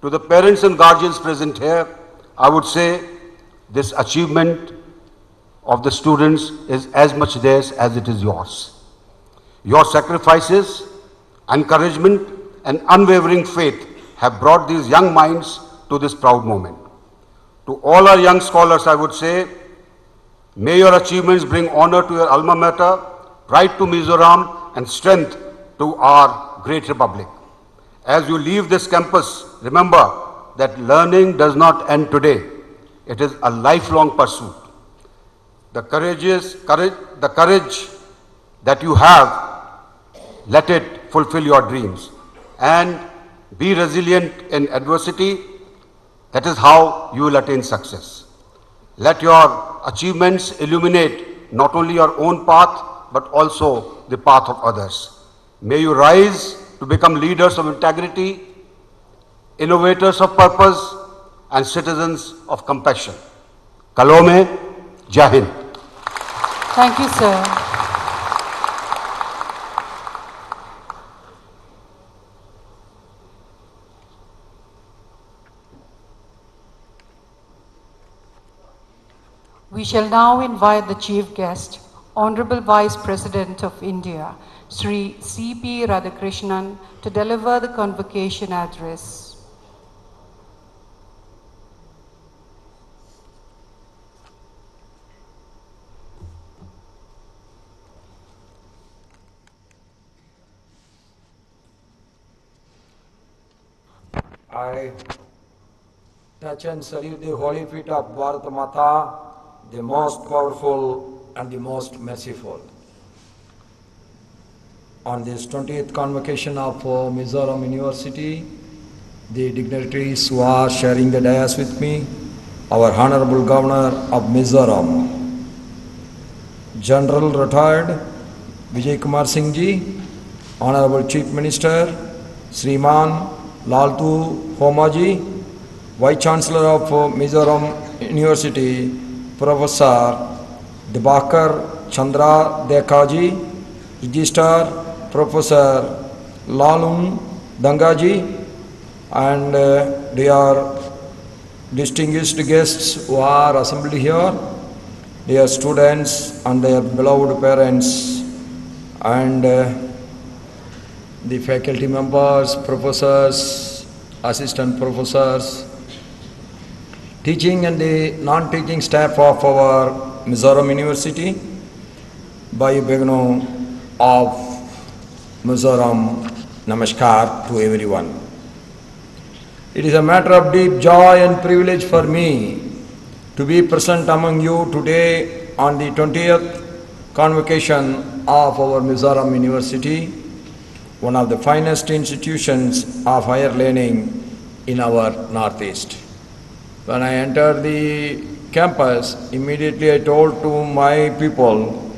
To the parents and guardians present here, I would say this achievement of the students is as much theirs as it is yours. Your sacrifices, encouragement, and unwavering faith have brought these young minds to this proud moment. To all our young scholars, I would say, may your achievements bring honor to your alma mater, pride to Mizoram, and strength to our great republic. As you leave this campus, remember that learning does not end today. It is a lifelong pursuit. The courage that you have, let it fulfill your dreams. And be resilient in adversity. That is how you will attain success. Let your achievements illuminate not only your own path, but also the path of others. May you rise to become leaders of integrity, innovators of purpose, and citizens of compassion. Kalome, Jai Hind.
Thank you, sir. We shall now invite the chief guest, Honorable Vice President of India, Sri C.P. Radhakrishnan, to deliver the convocation address.
I touch and salute the holy feet of Bharat Mata, the most powerful and the most merciful. On this 20th convocation of Mizoram University, the dignitaries who are sharing the dais with me, our Honorable Governor of Mizoram, General Retired Vijay Kumar Singh Ji, Honorable Chief Minister, Sriman Laltu Homaji, Vice Chancellor of Mizoram University, Professor Dibakar Chandra Dekaji, Registrar Professor Lalung Dangaji, and dear distinguished guests who are assembled here, dear students and their beloved parents, and the faculty members, professors, assistant professors, teaching and the non-teaching staff of our Mizoram University, Bhai Begno of Mizoram, Namaskar to everyone. It is a matter of deep joy and privilege for me to be present among you today on the 20th convocation of our Mizoram University, one of the finest institutions of higher learning in our Northeast. When I entered the campus, immediately I told to my people,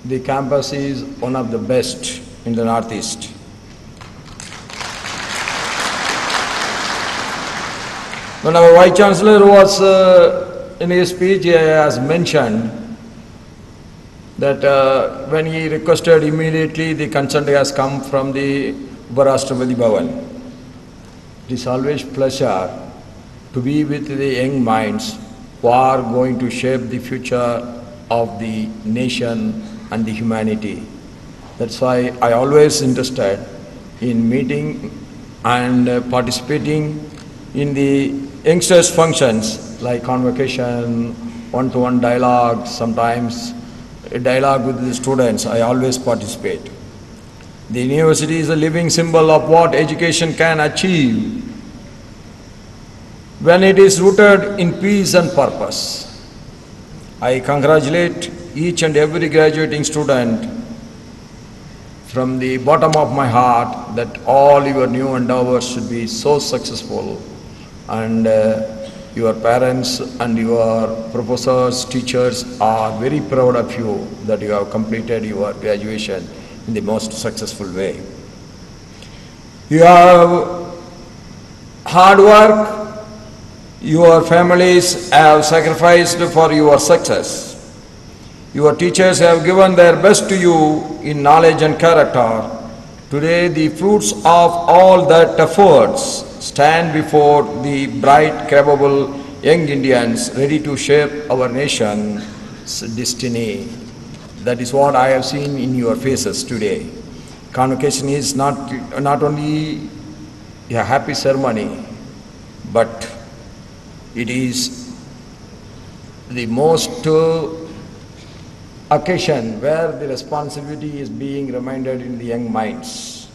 the campus is one of the best in the Northeast. When our Vice Chancellor was in his speech, he has mentioned that when he requested immediately, the consent has come from the Uparashtrapati Bhavan. It is always pleasure to be with the young minds who are going to shape the future of the nation and the humanity. That's why I always interested in meeting and participating in the youngsters' functions like convocation, one-to-one dialogue, sometimes a dialogue with the students. I always participate. The university is a living symbol of what education can achieve when it is rooted in peace and purpose. I congratulate each and every graduating student from the bottom of my heart that all your new endeavors should be so successful, and your parents and your professors, teachers are very proud of you that you have completed your graduation in the most successful way. You have hard work, your families have sacrificed for your success. Your teachers have given their best to you in knowledge and character. Today, the fruits of all that efforts stand before the bright, capable young Indians ready to shape our nation's destiny. That is what I have seen in your faces today. Convocation is not only a happy ceremony, but it is the most occasion where the responsibility is being reminded in the young minds.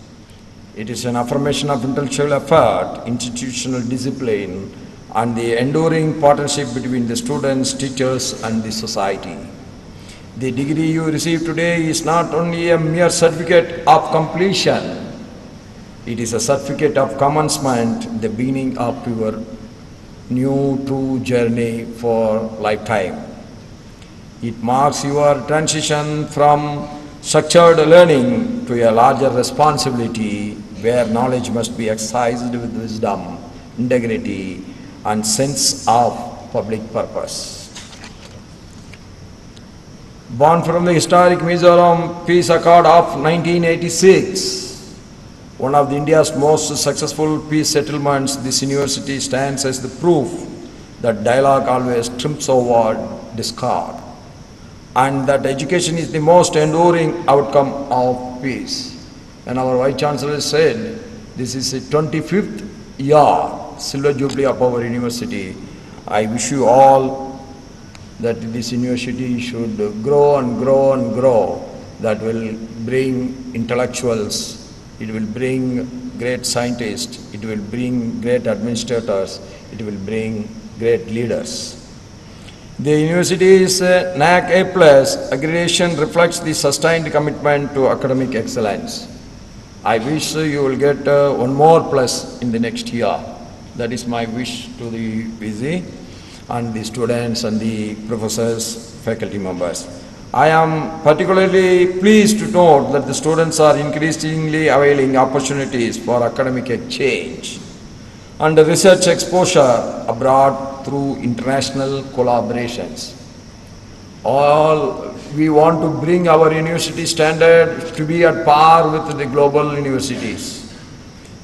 It is an affirmation of intellectual effort, institutional discipline, and the enduring partnership between the students, teachers, and the society. The degree you receive today is not only a mere certificate of completion, it is a certificate of commencement, the beginning of your new true journey for lifetime. It marks your transition from structured learning to a larger responsibility where knowledge must be exercised with wisdom, integrity, and sense of public purpose. Born from the historic Mizoram Peace Accord of 1986, one of India's most successful peace settlements, this university stands as the proof that dialogue always trumps over discord, and that education is the most enduring outcome of peace. And our Vice Chancellor said, this is the 25th year, Silver Jubilee of our university. I wish you all that this university should grow and grow and grow. That will bring intellectuals, it will bring great scientists, it will bring great administrators, it will bring great leaders. The university's NAC A+ accreditation reflects the sustained commitment to academic excellence. I wish you will get one more plus in the next year. That is my wish to the VC and the students and the professors, faculty members. I am particularly pleased to note that the students are increasingly availing opportunities for academic exchange and research exposure abroad through international collaborations. We want to bring our university standard to be at par with the global universities.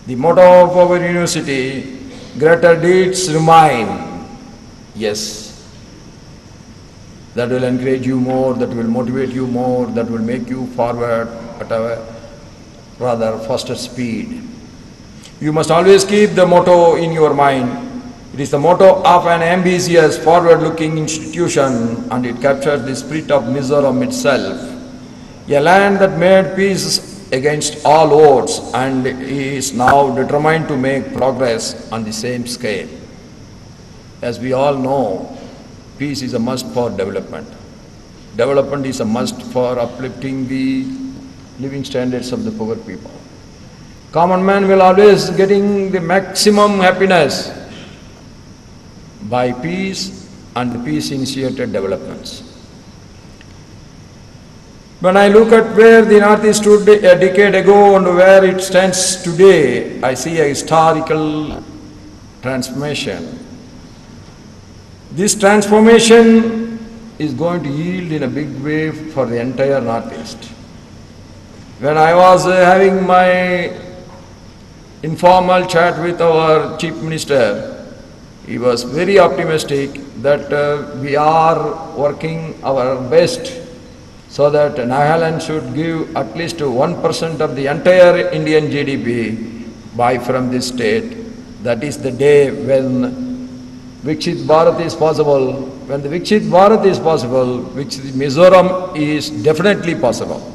The motto of our university, greater deeds remain. Yes, that will encourage you more, that will motivate you more, that will make you forward at a rather faster speed. You must always keep the motto in your mind. It is the motto of an ambitious, forward-looking institution, and it captures the spirit of Mizoram itself, a land that made peace against all odds and is now determined to make progress on the same scale. As we all know, peace is a must for development. Development is a must for uplifting the living standards of the poor people. Common man will always getting the maximum happiness by peace and peace-initiated developments. When I look at where the Northeast stood a decade ago and where it stands today, I see a historical transformation. This transformation is going to yield in a big way for the entire Northeast. When I was having my informal chat with our Chief Minister, He was very optimistic that we are working our best so that Nagaland should give at least 1% of the entire Indian GDP by from this state. That is the day when Viksit Bharat is possible. When the Viksit Bharat is possible, Mizoram is definitely possible.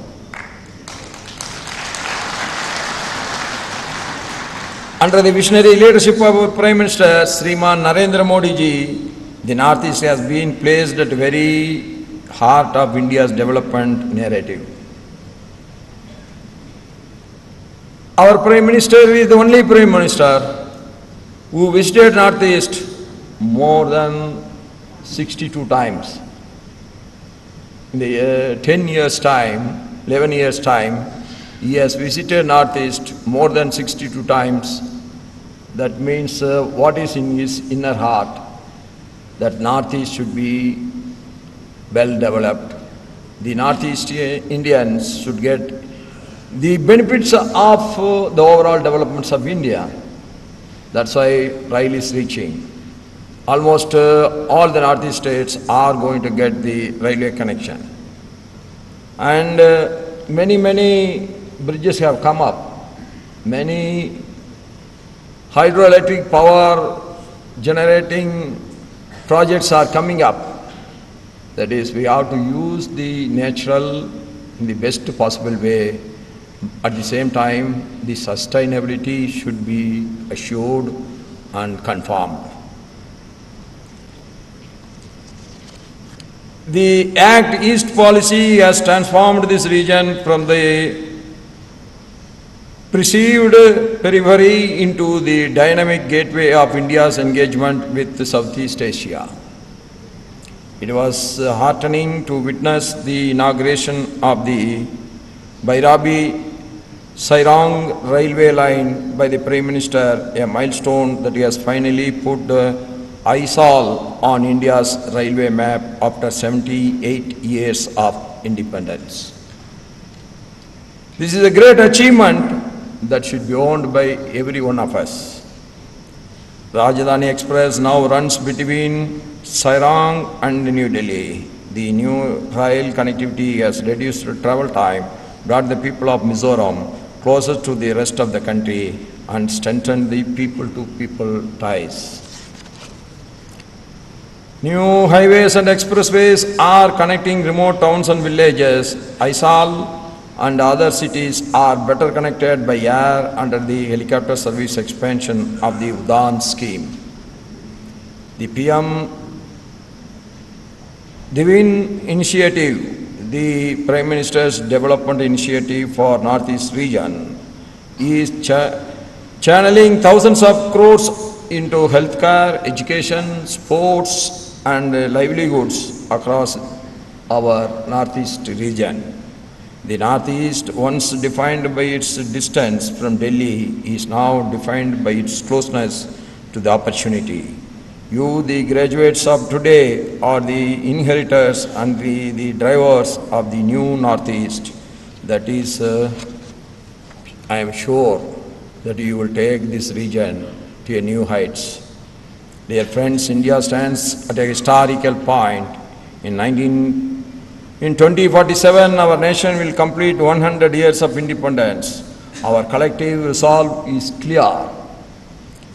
Under the visionary leadership of our Prime Minister, Sriman Narendra Modi ji, the Northeast has been placed at the very heart of India's development narrative. Our Prime Minister is the only Prime Minister who visited Northeast more than 62 times. In the 10 years' time, 11 years' time, he has visited Northeast more than 62 times. That means what is in his inner heart, that Northeast should be well developed. The Northeast Indians should get the benefits of the overall developments of India. That's why rail is reaching. Almost all the Northeast states are going to get the railway connection. And many bridges have come up. Many hydroelectric power generating projects are coming up. That is, we have to use the natural in the best possible way. At the same time, the sustainability should be assured and confirmed. The Act East policy has transformed this region from the perceived periphery into the dynamic gateway of India's engagement with Southeast Asia. It was heartening to witness the inauguration of the Bairabi-Sairang railway line by the Prime Minister, a milestone that he has finally put Aisal on India's railway map after 78 years of independence. This is a great achievement that should be owned by every one of us. Rajdhani Express now runs between Sairang and New Delhi. The new rail connectivity has reduced travel time, brought the people of Mizoram closer to the rest of the country, and strengthened the people-to-people ties. New highways and expressways are connecting remote towns and villages. Aisal and other cities are better connected by air under the helicopter service expansion of the Udan scheme. The PM Divin initiative, the Prime Minister's development initiative for Northeast region, is channeling thousands of crores into healthcare, education, sports and livelihoods across our Northeast region. The Northeast, once defined by its distance from Delhi, is now defined by its closeness to the opportunity. You, the graduates of today, are the inheritors and the drivers of the new Northeast. That is, I am sure that you will take this region to a new heights. Dear friends, India stands at a historical point. In 2047, our nation will complete 100 years of independence. Our collective resolve is clear.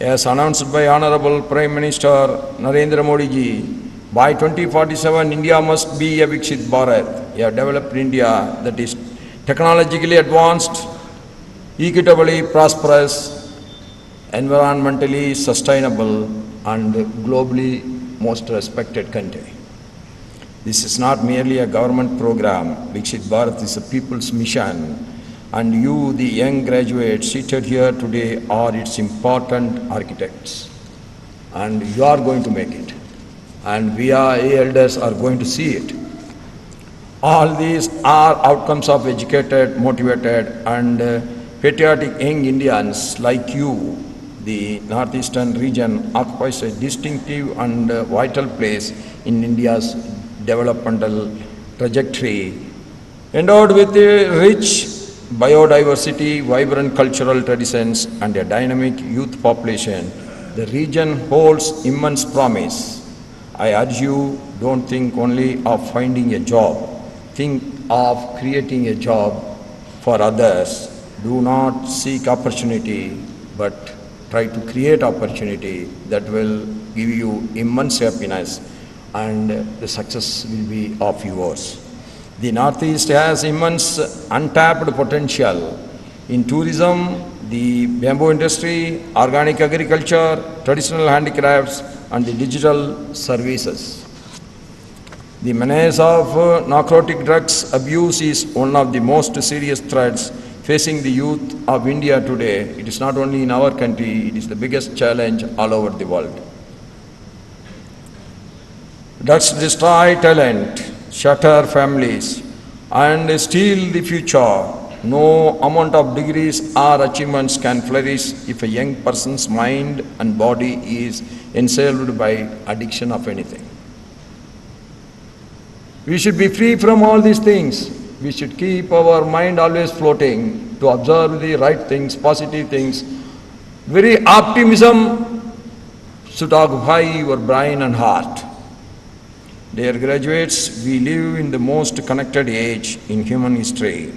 As announced by Honorable Prime Minister Narendra Modi ji, by 2047, India must be a Viksit Bharat, a developed India that is technologically advanced, equitably prosperous, environmentally sustainable, and globally most respected country. This is not merely a government program. Viksit Bharat is a people's mission, and you, the young graduates seated here today, are its important architects. And you are going to make it. And we elders are going to see it. All these are outcomes of educated, motivated, and patriotic young Indians like you. The Northeastern region occupies a distinctive and vital place in India's developmental trajectory, endowed with a rich biodiversity, vibrant cultural traditions, and a dynamic youth population the region holds immense promise. I urge you, don't think only of finding a job. Think of creating a job for others. Do not seek opportunity, but try to create opportunity that will give you immense happiness, and the success will be of yours. The Northeast has immense untapped potential in tourism, the bamboo industry, organic agriculture, traditional handicrafts, and the digital services. The menace of narcotic drugs abuse is one of the most serious threats facing the youth of India today. It is not only in our country, it is the biggest challenge all over the world. Drugs destroy talent, shatter families, and steal the future. No amount of degrees or achievements can flourish if a young person's mind and body is enslaved by addiction of anything. We should be free from all these things. We should keep our mind always floating to observe the right things, positive things. Very optimism should occupy your brain and heart. Dear graduates, we live in the most connected age in human history.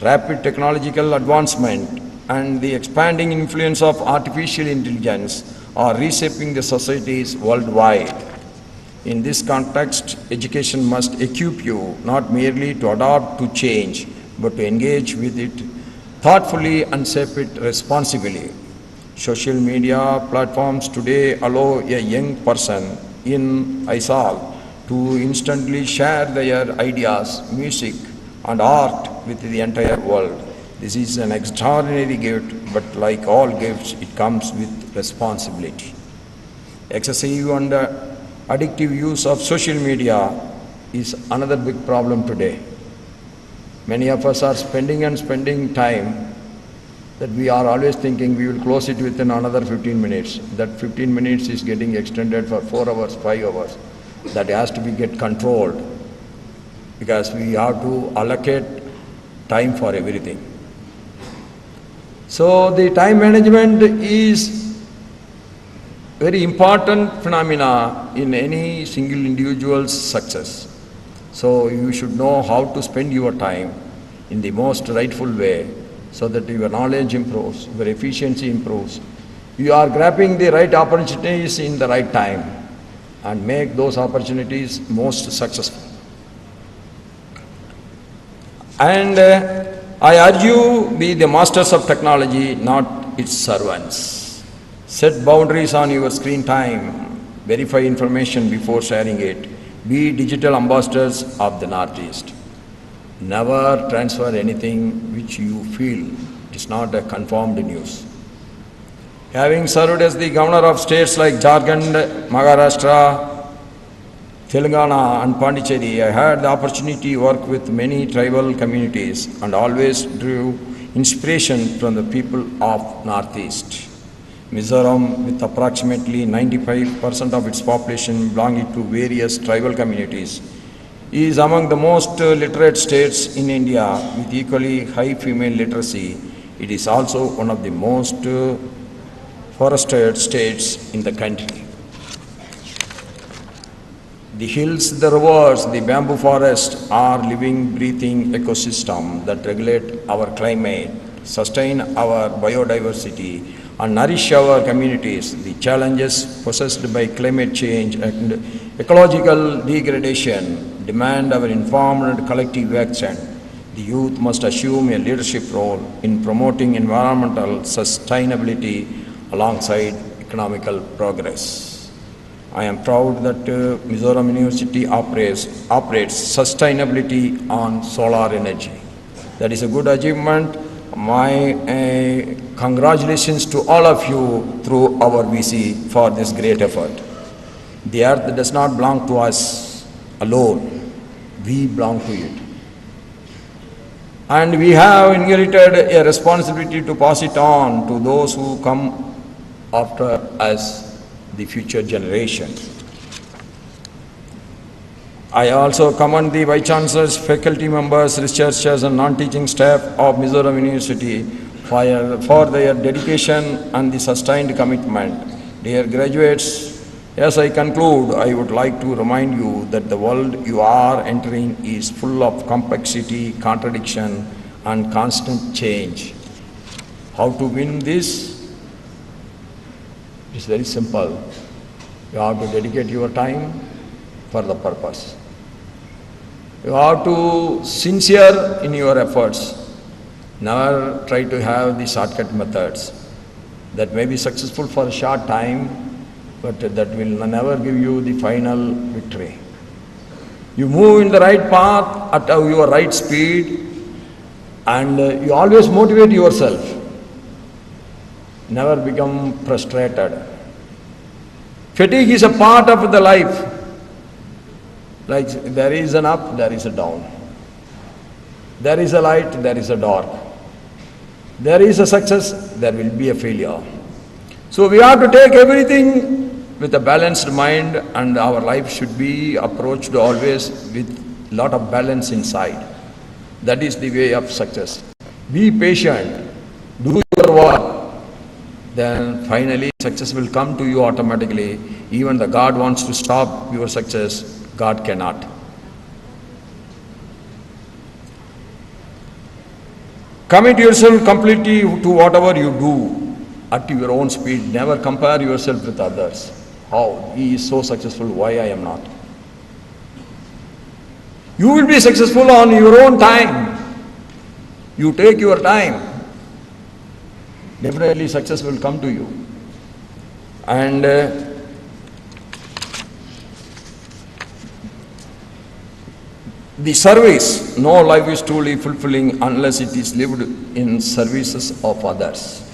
Rapid technological advancement and the expanding influence of artificial intelligence are reshaping the societies worldwide. In this context, education must equip you not merely to adapt to change, but to engage with it thoughtfully and shape it responsibly. Social media platforms today allow a young person in Aisal to instantly share their ideas, music, and art with the entire world. This is an extraordinary gift, but like all gifts, it comes with responsibility. Excessive and addictive use of social media is another big problem today. Many of us are spending time that we are always thinking we will close it within another 15 minutes. That 15 minutes is getting extended for 4 hours, 5 hours. That has to be get controlled because we have to allocate time for everything. So the time management is very important phenomena in any single individual's success. So you should know how to spend your time in the most rightful way so that your knowledge improves, your efficiency improves. You are grabbing the right opportunities in the right time and make those opportunities most successful. And I urge you, be the masters of technology, not its servants. Set boundaries on your screen time. Verify information before sharing it. Be digital ambassadors of the Northeast. Never transfer anything which you feel is not a confirmed news. Having served as the governor of states like Jharkhand, Maharashtra, Telangana and Pondicherry, I had the opportunity to work with many tribal communities and always drew inspiration from the people of Northeast. Mizoram, with approximately 95% of its population belonging to various tribal communities, is among the most literate states in India with equally high female literacy. It is also one of the most forested states in the country. The hills, the rivers, the bamboo forests are living, breathing ecosystem that regulate our climate, sustain our biodiversity, and nourish our communities. The challenges posed by climate change and ecological degradation demand our informed and collective action. The youth must assume a leadership role in promoting environmental sustainability alongside economical progress. I am proud that Mizoram University operates sustainability on solar energy. That is a good achievement. My congratulations to all of you through our VC for this great effort. The earth does not belong to us alone. We belong to it. And we have inherited a responsibility to pass it on to those who come after us, the future generation. I also commend the Vice Chancellors, faculty members, researchers and non-teaching staff of Mizoram University for their dedication and the sustained commitment. Dear graduates, as I conclude, I would like to remind you that the world you are entering is full of complexity, contradiction, and constant change. How to win this? It is very simple. You have to dedicate your time for the purpose. You have to sincere in your efforts. Never try to have the shortcut methods. That may be successful for a short time, but that will never give you the final victory. You move in the right path at your right speed, and you always motivate yourself. Never become frustrated. Fatigue is a part of the life. Like there is an up, there is a down. There is a light, there is a dark. There is a success, there will be a failure. So we have to take everything with a balanced mind, and our life should be approached always with a lot of balance inside. That is the way of success. Be patient, do your work, then finally success will come to you automatically. Even the God wants to stop your success, God cannot. Commit yourself completely to whatever you do at your own speed. Never compare yourself with others. How? He is so successful, why I am not? You will be successful on your own time. You take your time. Definitely success will come to you. And the service, no life is truly fulfilling unless it is lived in services of others.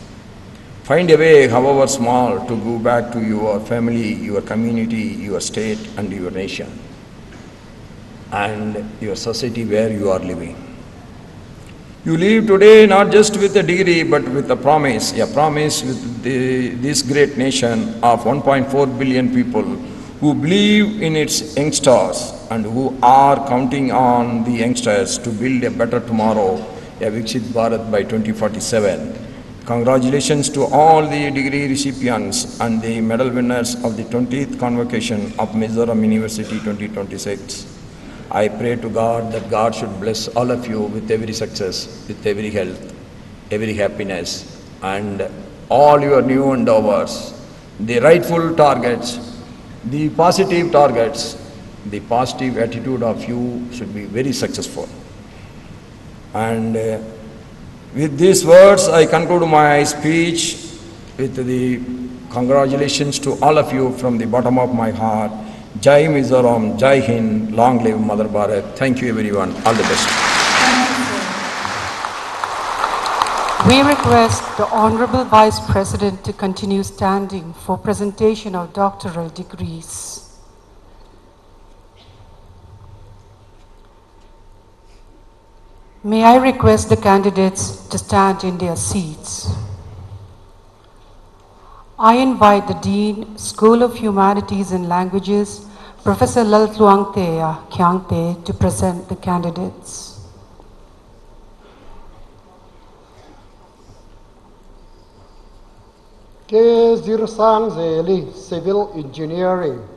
Find a way, however small, to go back to your family, your community, your state, and your nation, and your society where you are living. You live today not just with a degree, but with a promise with this great nation of 1.4 billion people who believe in its youngsters and who are counting on the youngsters to build a better tomorrow, a Viksit Bharat by 2047. Congratulations to all the degree recipients and the medal winners of the 20th Convocation of Mizoram University 2026. I pray to God that God should bless all of you with every success, with every health, every happiness, and all your new endeavors, the rightful targets, the positive targets, the positive attitude of you should be very successful. And with these words, I conclude my speech with the congratulations to all of you from the bottom of my heart. Jai Mizoram, Jai Hind, long live Mother Bharat. Thank you everyone, all the best.
We request the Honorable Vice President to continue standing for presentation of doctoral degrees. May I request the candidates to stand in their seats. I invite the Dean, School of Humanities and Languages, Professor Laltluangthea Kyangte, to present the candidates.
Ke Zirsang Zeli, Civil Engineering.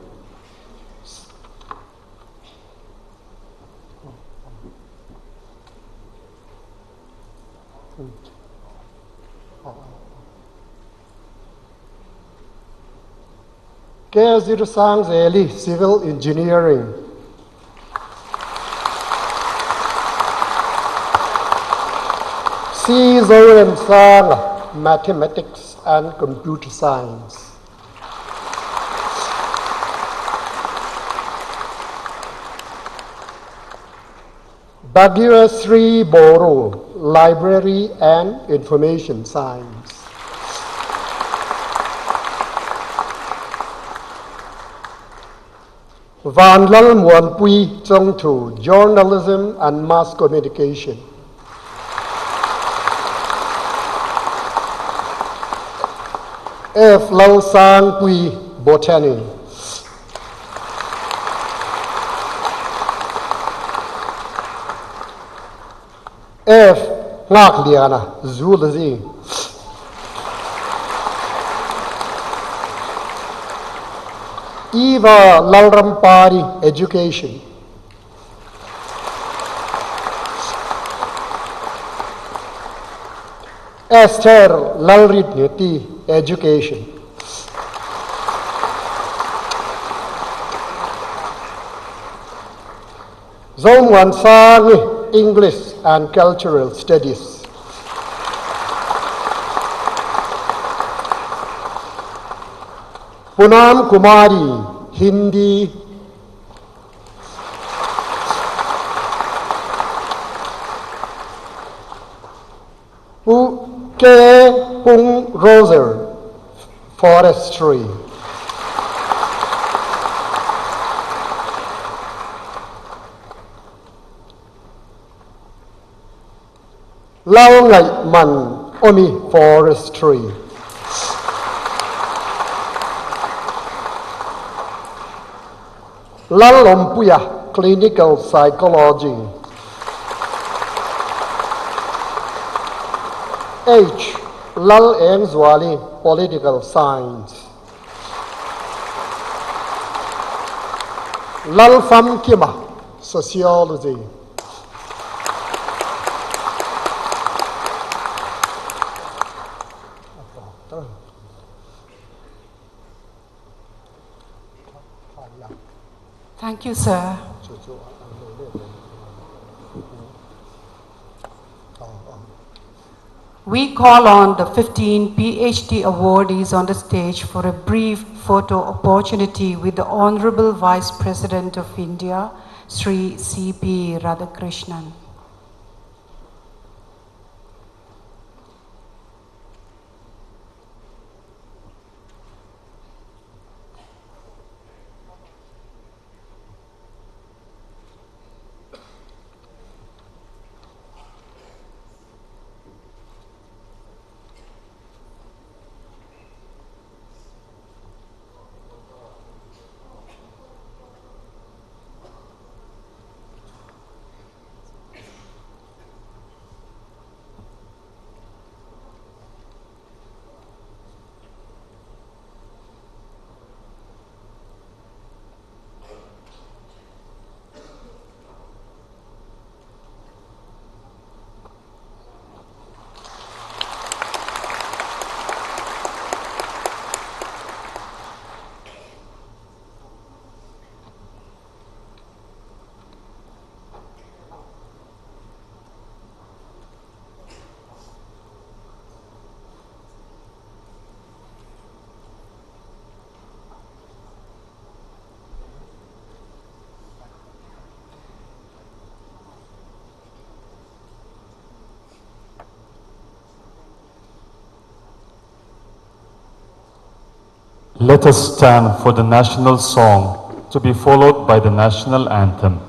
Ke Zirsang Zeli, Civil Engineering. C. Zoran Sang, Mathematics and Computer Science. Bagheera Sri Boro, Library and Information Science. Van Lal Muan Pui Chong Tu, Journalism and Mass Communication. F. Lau Sang Pui, Botany. F. Ngak Liana, Zoology. Eva Lalrampari, Education. Esther Lalritneti, Education. Zone 1 Sang, English and Cultural Studies. Punam Kumari, Hindi. K. Pung Roser, Forestry. Lao Ngai Man, Omi, Forestry. Lal Lompuya, Clinical Psychology. H. Lal Engzwali, Political Science. Lal Pham Kima, Sociology.
Thank you, sir. We call on the 15 PhD awardees on the stage for a brief photo opportunity with the Honorable Vice President of India, Sri C.P. Radhakrishnan.
Let us stand for the national song to be followed by the national anthem.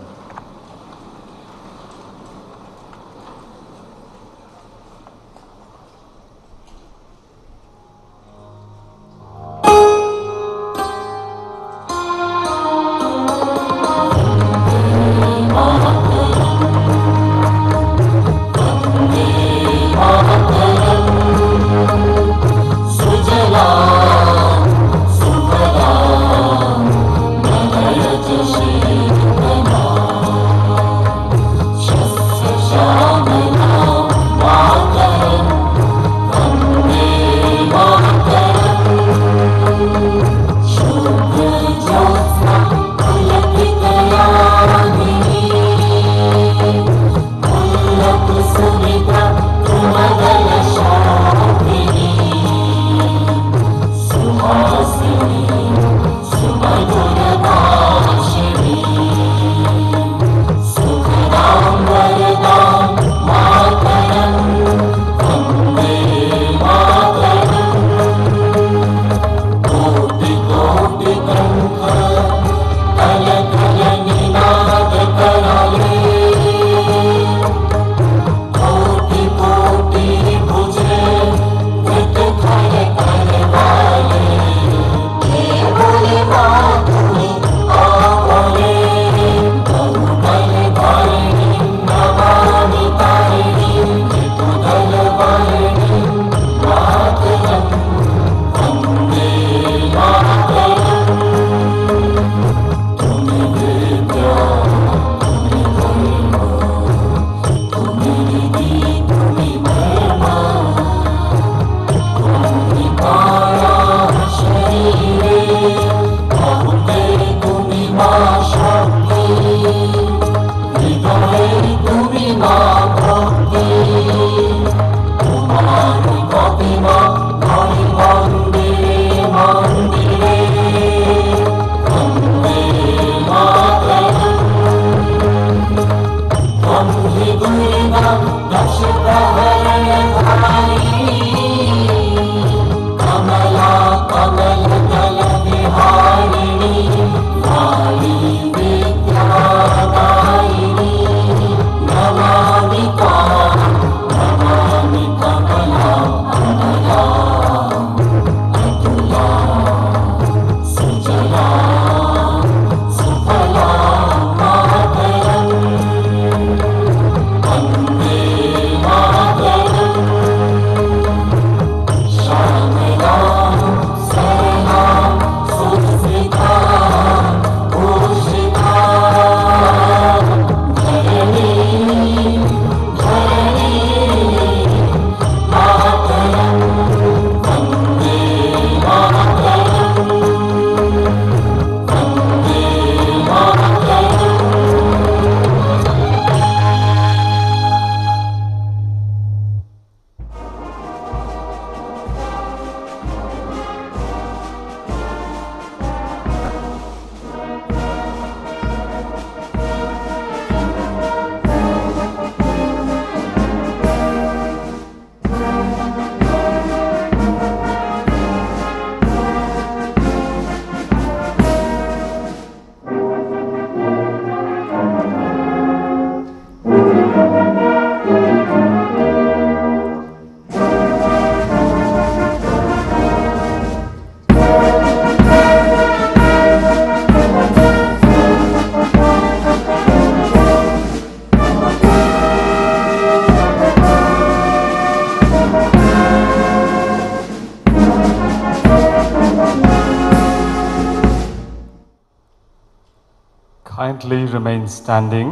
kindly remain standing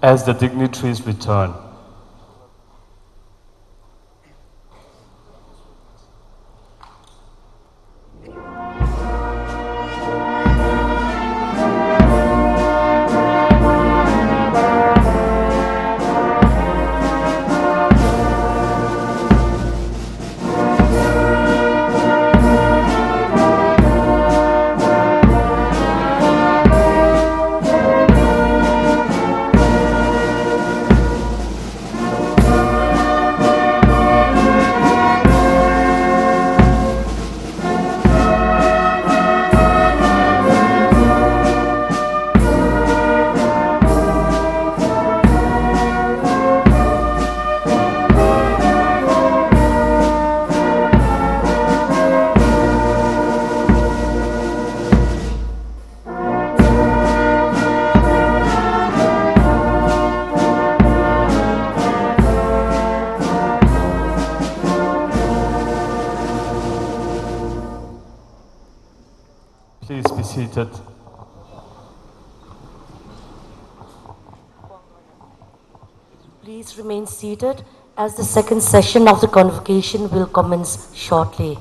as the dignitaries return. Please be seated.
Please remain seated as the second session of the convocation will commence shortly.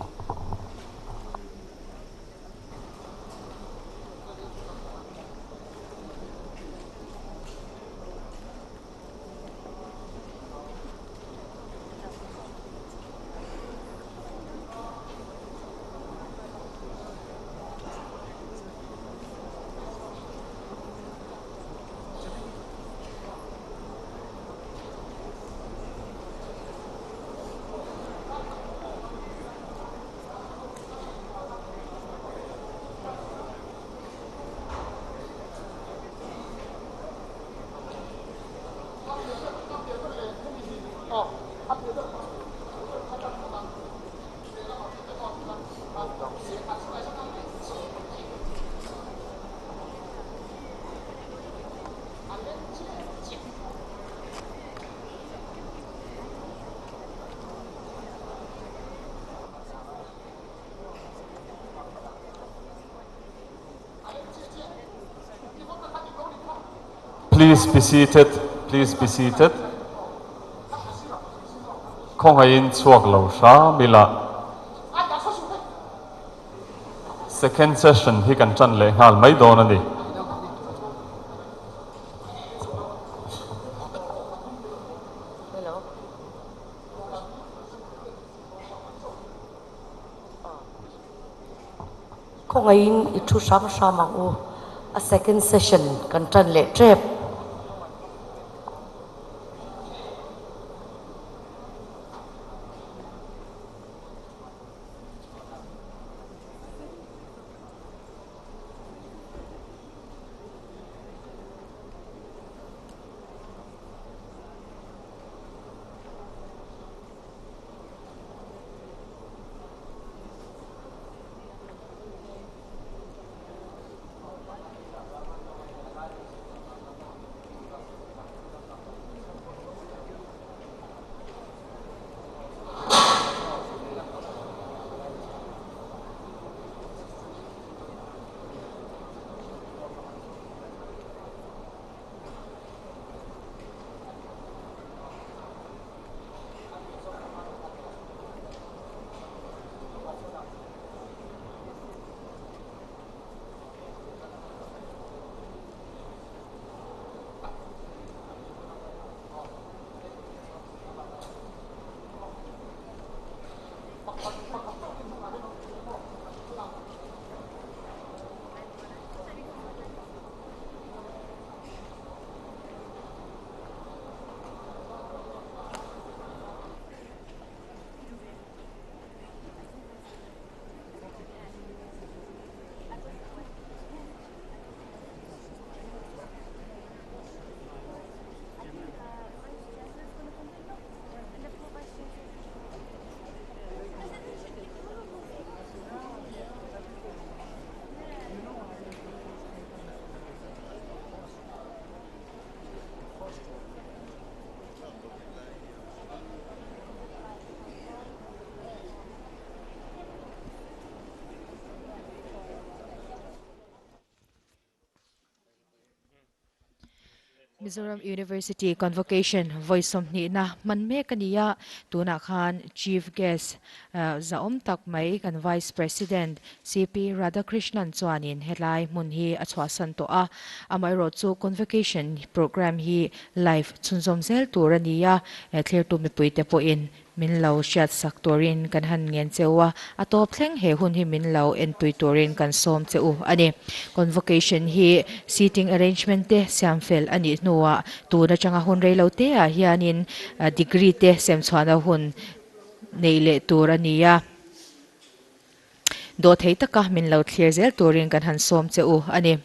Please be seated. Please be seated. Không hay in chuak lo sa mila. Second session hi kan chan le hal mai don ani.
Không ai itu sama-sama a second session kan tran le trep.
Mizoram University Convocation Voice somni na manme kaniya tuna khan Chief Guest zaom tak mai kan Vice President CP Radhakrishnan chuanin helai munhi achwa santo a amai ro chu Convocation program hi live chunzom zel turania clear to mi puite po in min lo shat saktorin kan han ngen chewa atop thleng he hun hi min lo en puitorin kan som cheu ani Convocation hi seating arrangement te samfel ani nuwa tuna changa hun reilo te a hianin degree te sem chwana hun neile turania do thei taka min lo clear zel turin kan han som cheu ani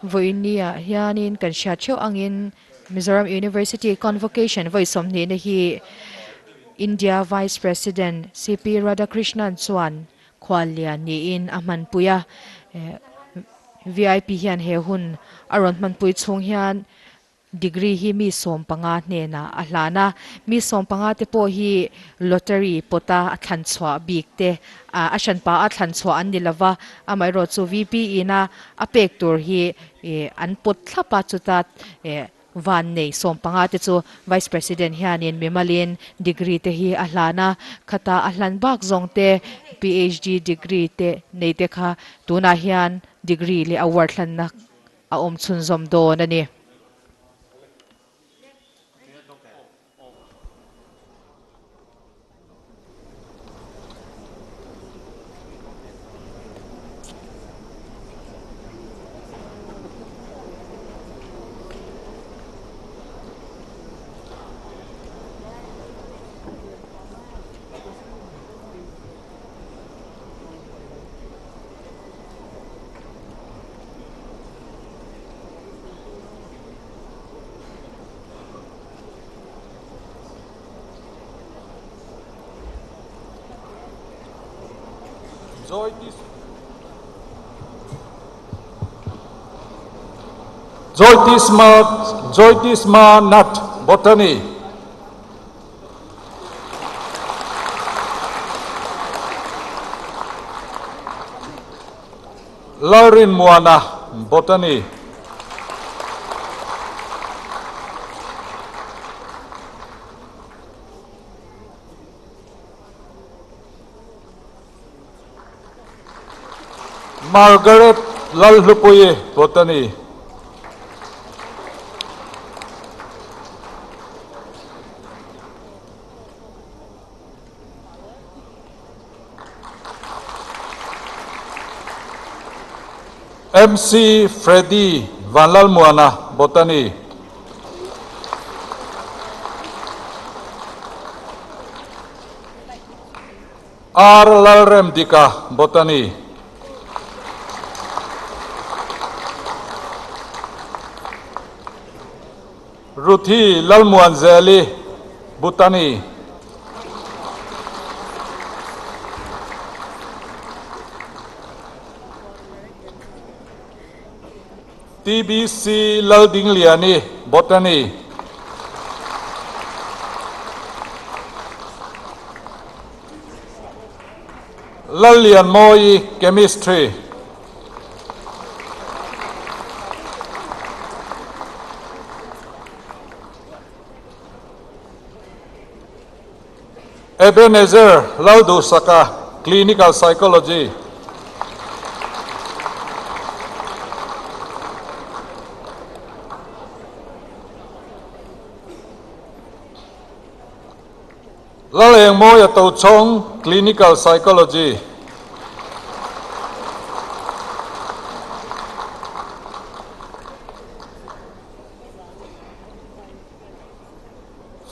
Voinia hianin kan shatcho angin Mizoram University Convocation voice somni na hi India Vice President CP Radhakrishnan chuan khwalya ni in aman puya VIP hian he hun aron man pui chung hian degree hi mi som panga ne na ahlana mi som panga te po hi lottery pota athan chwa bik te a shan pa athan chwa an dilawa amai ro chu VP ina apek tur hi an pot thlapa chuta van nei som panga te chu Vice President hianin mimalin degree te hi ahlana khata ahlan bak zong te PhD degree te nei te kha tuna hian degree le award hlan na a om chun zom don ani
Joytisma Nat Botany. Laurin Moana Botany. Margaret Lalhupuye Botany. MC Freddy Vanlal Moana Botany. R. Lalrem Dika Botany. Ruthi Lalmuan Zeli Botany. TBC Lalding Liani Botany. Lalian Moi Chemistry. Ebenezer Laudusaka, Clinical Psychology. Laleng Moya Tau Chong, Clinical Psychology.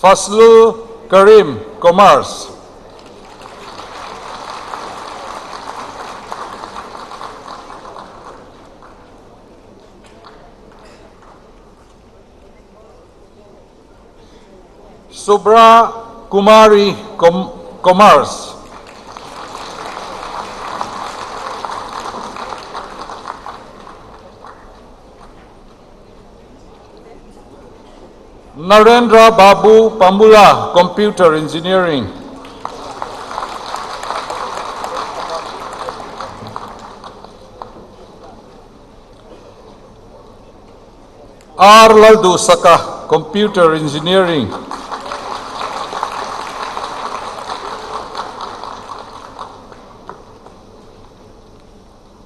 Fazlul Karim, Commerce. Subra Kumari, Commerce. Narendra Babu Pambula, Computer Engineering. R. Laldu Saka, Computer Engineering.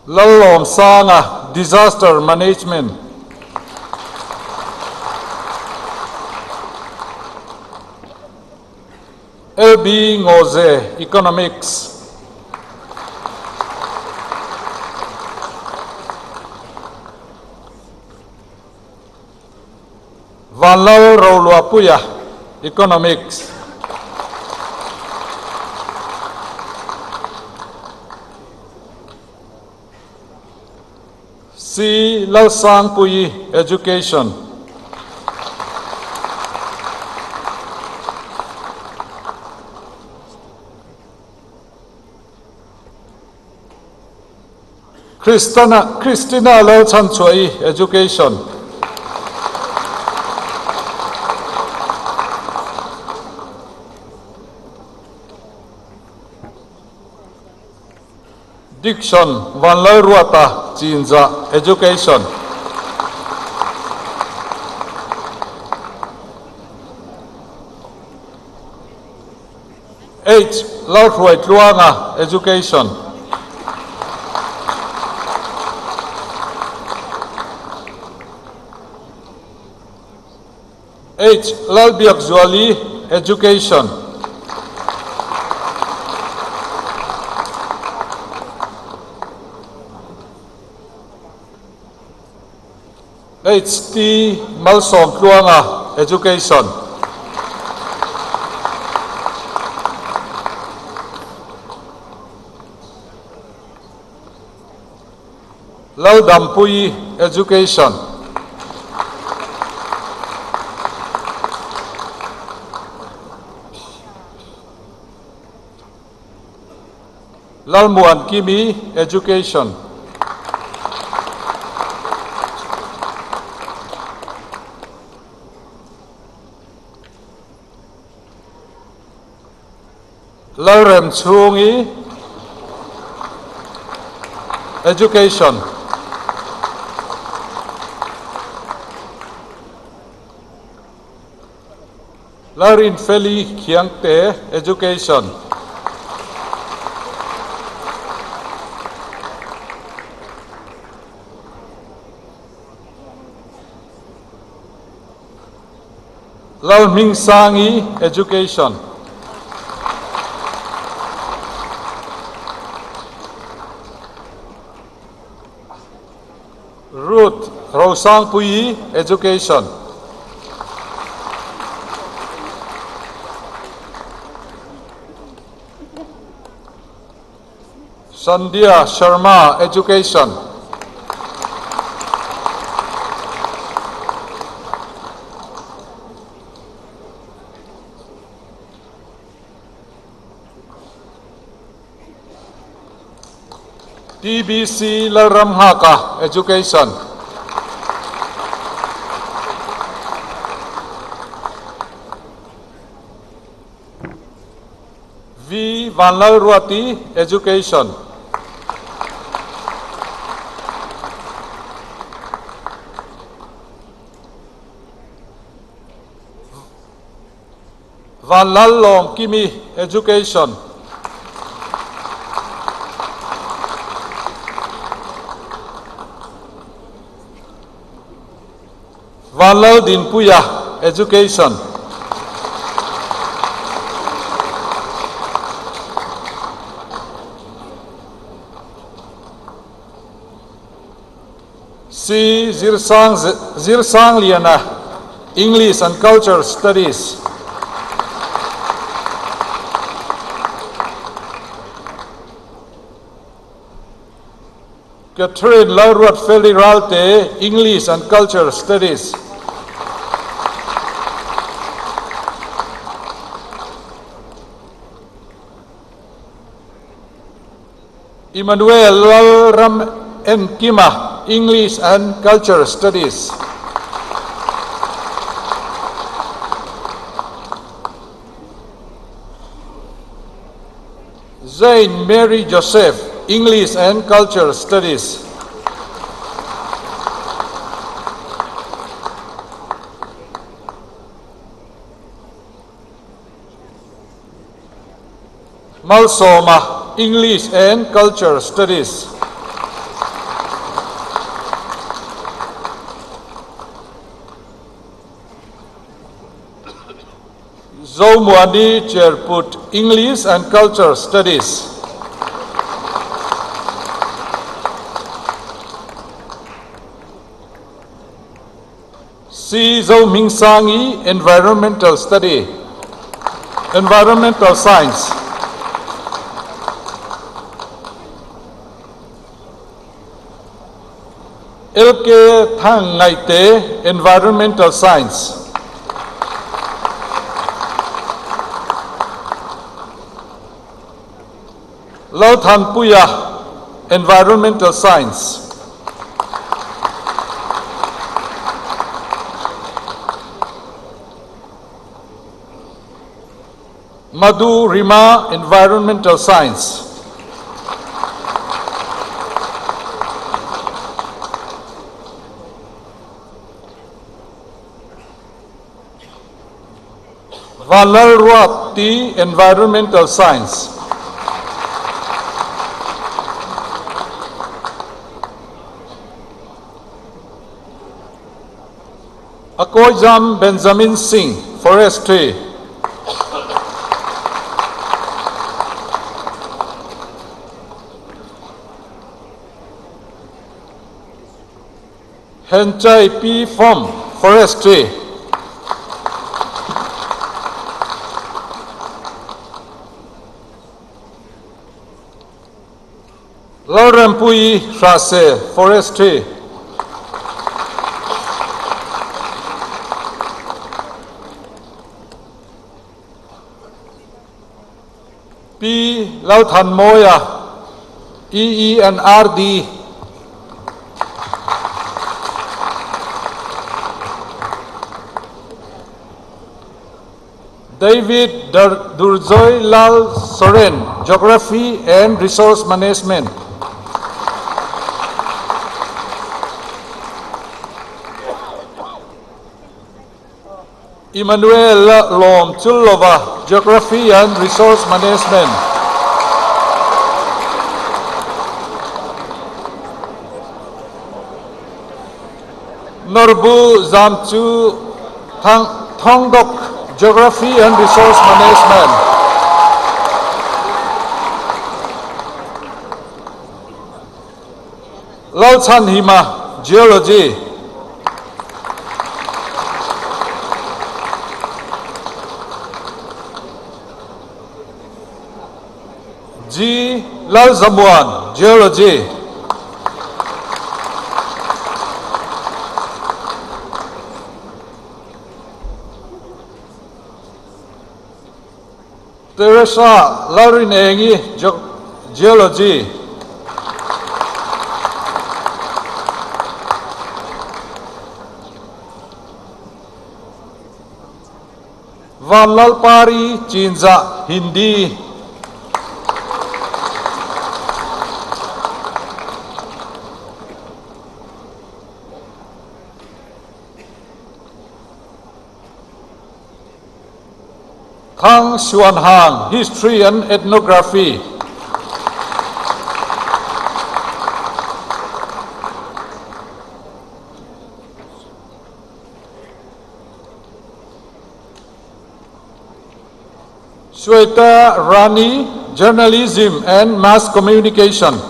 Lalom Sanga, Disaster Management. LB Ngoze, Economics. Vanlal Rauluapuya, Economics. C. Lalsang Puyi, Education. Christina Lalchan Choi, Education. Diction Vanlai Ruata, Jinza, Education. H. Lalhuai Luanga, Education. H. Lalbiak Zuali, Education. H. T. Malsom Luanga, Education. Lal Dampui, Education. Lal Muan Kimi, Education. Lal Rem Chungi, Education. Larin Feli Kiangte, Education. Lal Ming Sangi, Education. Ruth Rosang Puyi, Education. Sandhya Sharma, Education. TBC Laramhaka, Education. V. Vanlalruati, Education. Van Lal Lom Kimi Education. Van Lal Din Puya Education. Si Zirsang Liana, English and Culture Studies. Catherine Laurot Feliralte, English and Culture Studies. Emmanuel Lalram Nkima, English and Culture Studies. Zain Mary Joseph, English and Culture Studies. Malsoma, English and Culture Studies. Zomwani Cherput, English and Culture Studies. Si Zhou Mingsangi, Environmental Study, Environmental Science. Ilke Thang Ngaite, Environmental Science. Lau Than Puya, Environmental Science. Madhu Rima, Environmental Science. Valalwati, Environmental Science. Akoijam Benjamin Singh, Forestry. Henchai P. Phom, Forestry. Laurampui Rase, Forestry. P. Lauthan Moya, EE and RD. David Durjoy Lal Soren, Geography and Resource Management. Emmanuel Lom Chulova, Geography and Resource Management. Norbu Zamchu Thongdok, Geography and Resource Management. Lauchan Hima, Geology. G. Lal Zambuan, Geology. Teresa Laurin Engi, Geology. Van Lalpari Chinza, Hindi. Thang Xuan Hang, History and Ethnography. Shweta Rani, Journalism and Mass Communication.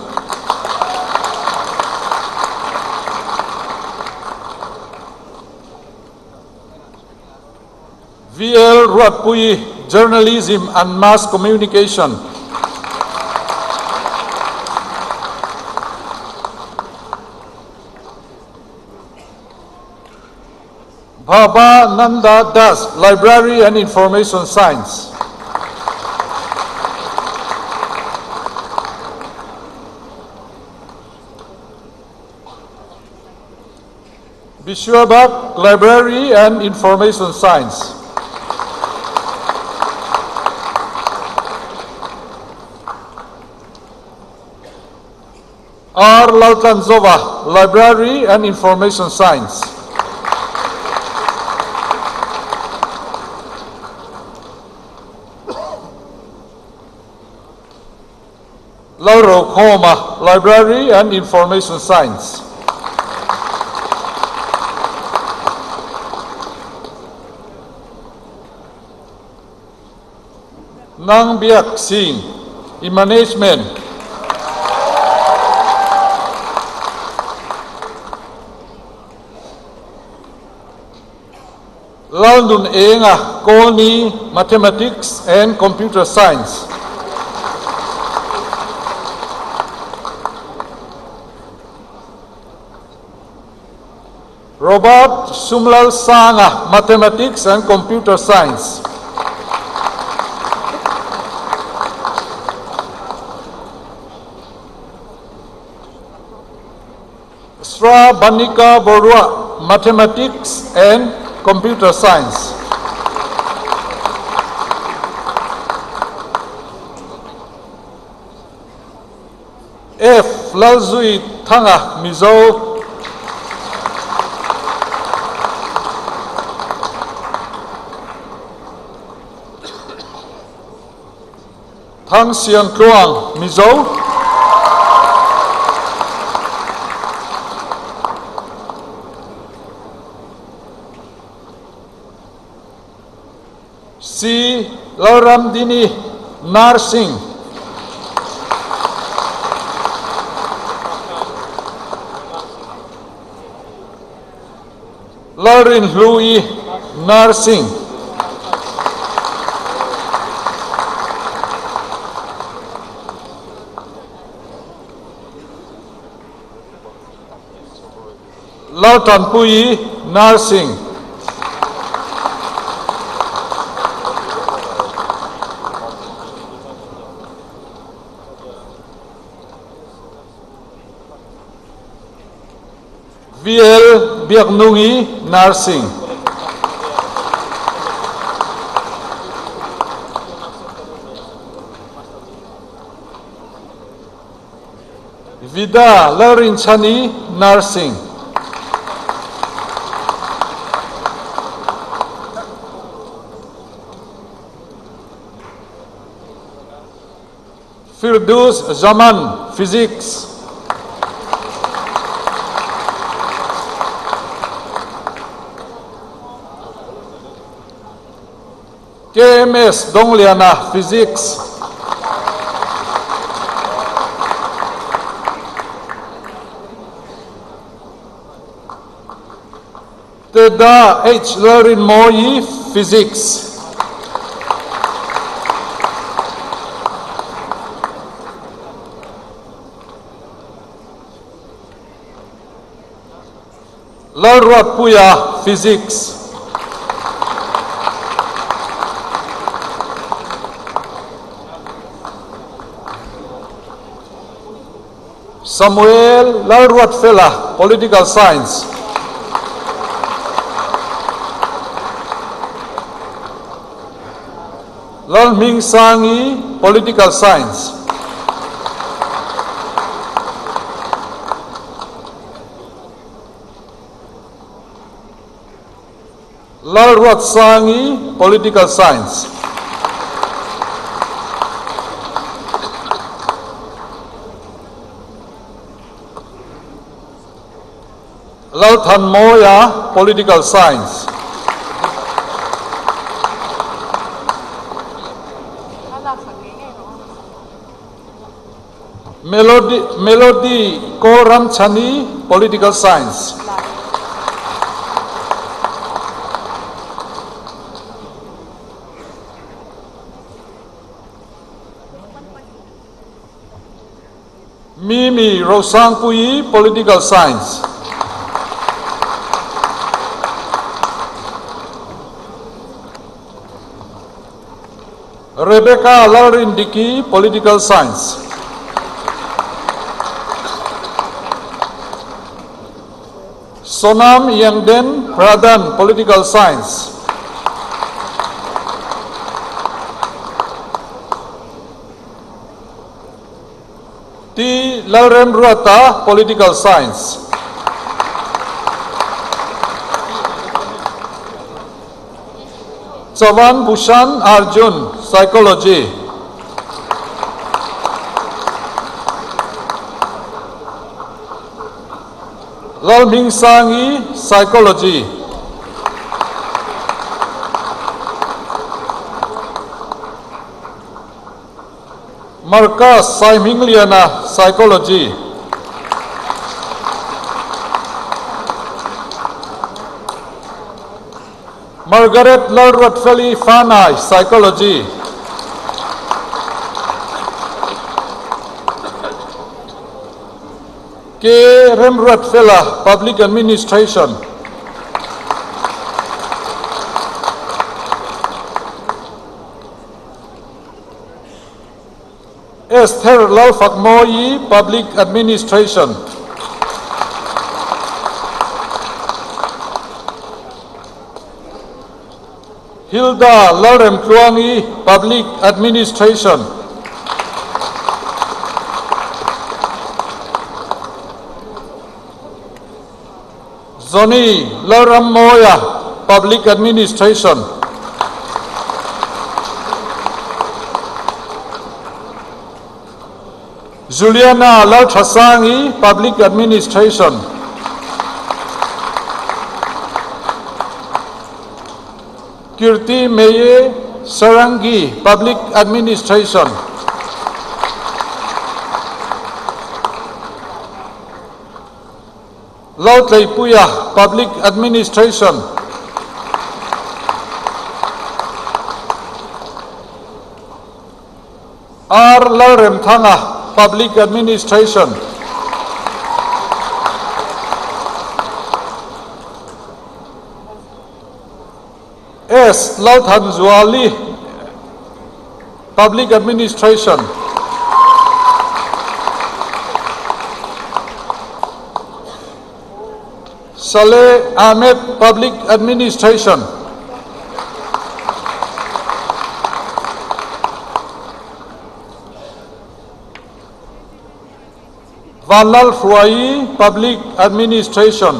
VL Ruatpui, Journalism and Mass Communication. Bhava Nanda Das, Library and Information Science. Vishwabhat, Library and Information Science. R. Lautanzova, Library and Information Science. Lauro Khoma, Library and Information Science. Nang Biak Singh, Management. Laundun Enga, Koni, Mathematics and Computer Science. Robert Sumlal Sanga, Mathematics and Computer Science. Sra Banika Borua, Mathematics and Computer Science. F. Lalzui Thanga, Mizo. Thang Siang Kluang, Mizo. C. Lauramdini Narsing. Laurin Louis Narsing. Lautan Pui Narsing. VL Biaknungi Narsing. Vida Laurinchani Narsing. Firdaus Zaman, Physics. KMS Dongliana, Physics. Teda H. Laurin Moyi, Physics. Laura Puya, Physics. Samuel Larwat Fela, Political Science. Lal Ming Sangi, Political Science. Larwat Sangi, Political Science. Lalthan Moya, Political Science. Melody Koram Chani, Political Science. Mimi Rosang Pui, Political Science. Rebecca Laurin Dickey, Political Science. Sonam Yangden Pradhan, Political Science. T. Lalrem Ruata, Political Science. Chavan Bhushan Arjun, Psychology. Lalming Sangi, Psychology. Marcus Saiming Liana, Psychology. Margaret Lalrotfeli Fanai, Psychology. K. Remrotfela, Public Administration. Esther Lalfakmoyi, Public Administration. Hilda Lalrem Kluangi, Public Administration. Zoni Lalram Moya, Public Administration. Juliana Laltrasangi, Public Administration. Kirti Meye Sarangi, Public Administration. Lautlei Puya, Public Administration. R. Lalrem Thanga, Public Administration. S. Lauthan Zuali, Public Administration. Saleh Ahmed, Public Administration. Vanlal Fuai, Public Administration.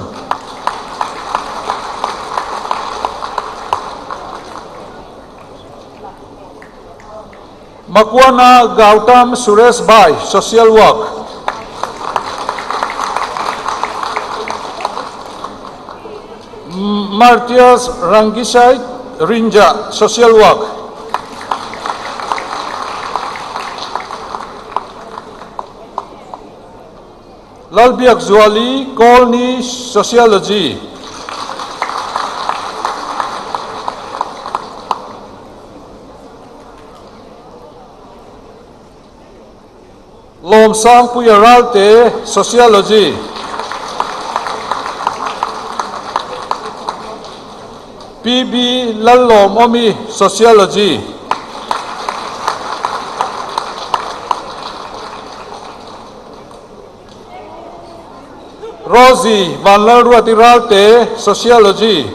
Makwana Gautam Suresh Bhai, Social Work. Martius Rangisai Rinja, Social Work. Lalbiak Zuali, Kolni, Sociology. Lom Sang Puyaralte, Sociology. PB Lalom Omi, Sociology. Rosie Van Lalruatiralte, Sociology.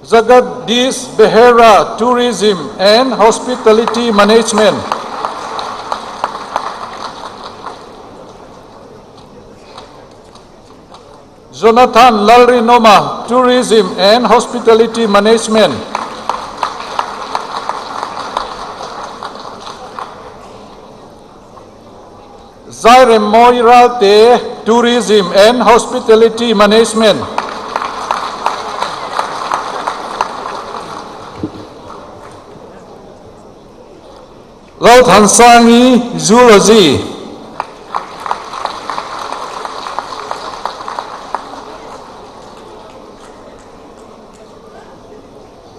Jagadish Behera, Tourism and Hospitality Management. Jonathan Lalrinoma, Tourism and Hospitality Management. Zaire Moiralte, Tourism and Hospitality Management. Lau Thansangi, Zoology.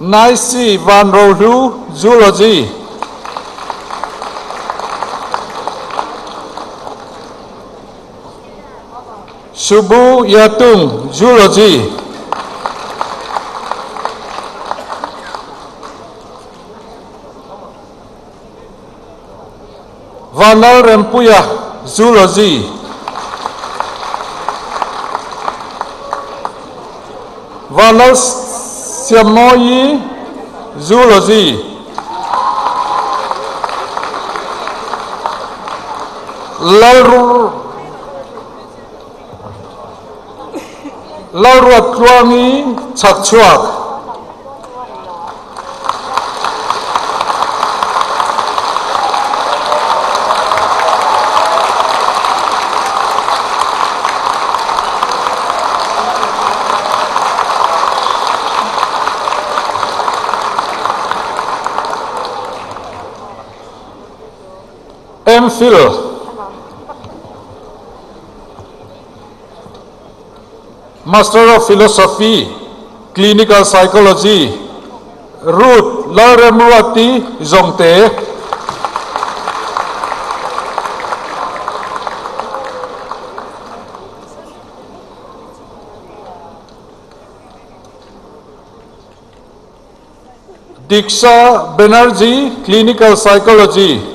Naisi Van Rodu, Zoology. Subu Yatung, Zoology. Vanal Rempuya, Zoology. Vanal Siamoyi, Zoology. Laruat Kluangi, Chakchuak. MPhil. Master of Philosophy, Clinical Psychology, Ruth Lauremuati Zongte. Diksha Banerjee, Clinical Psychology.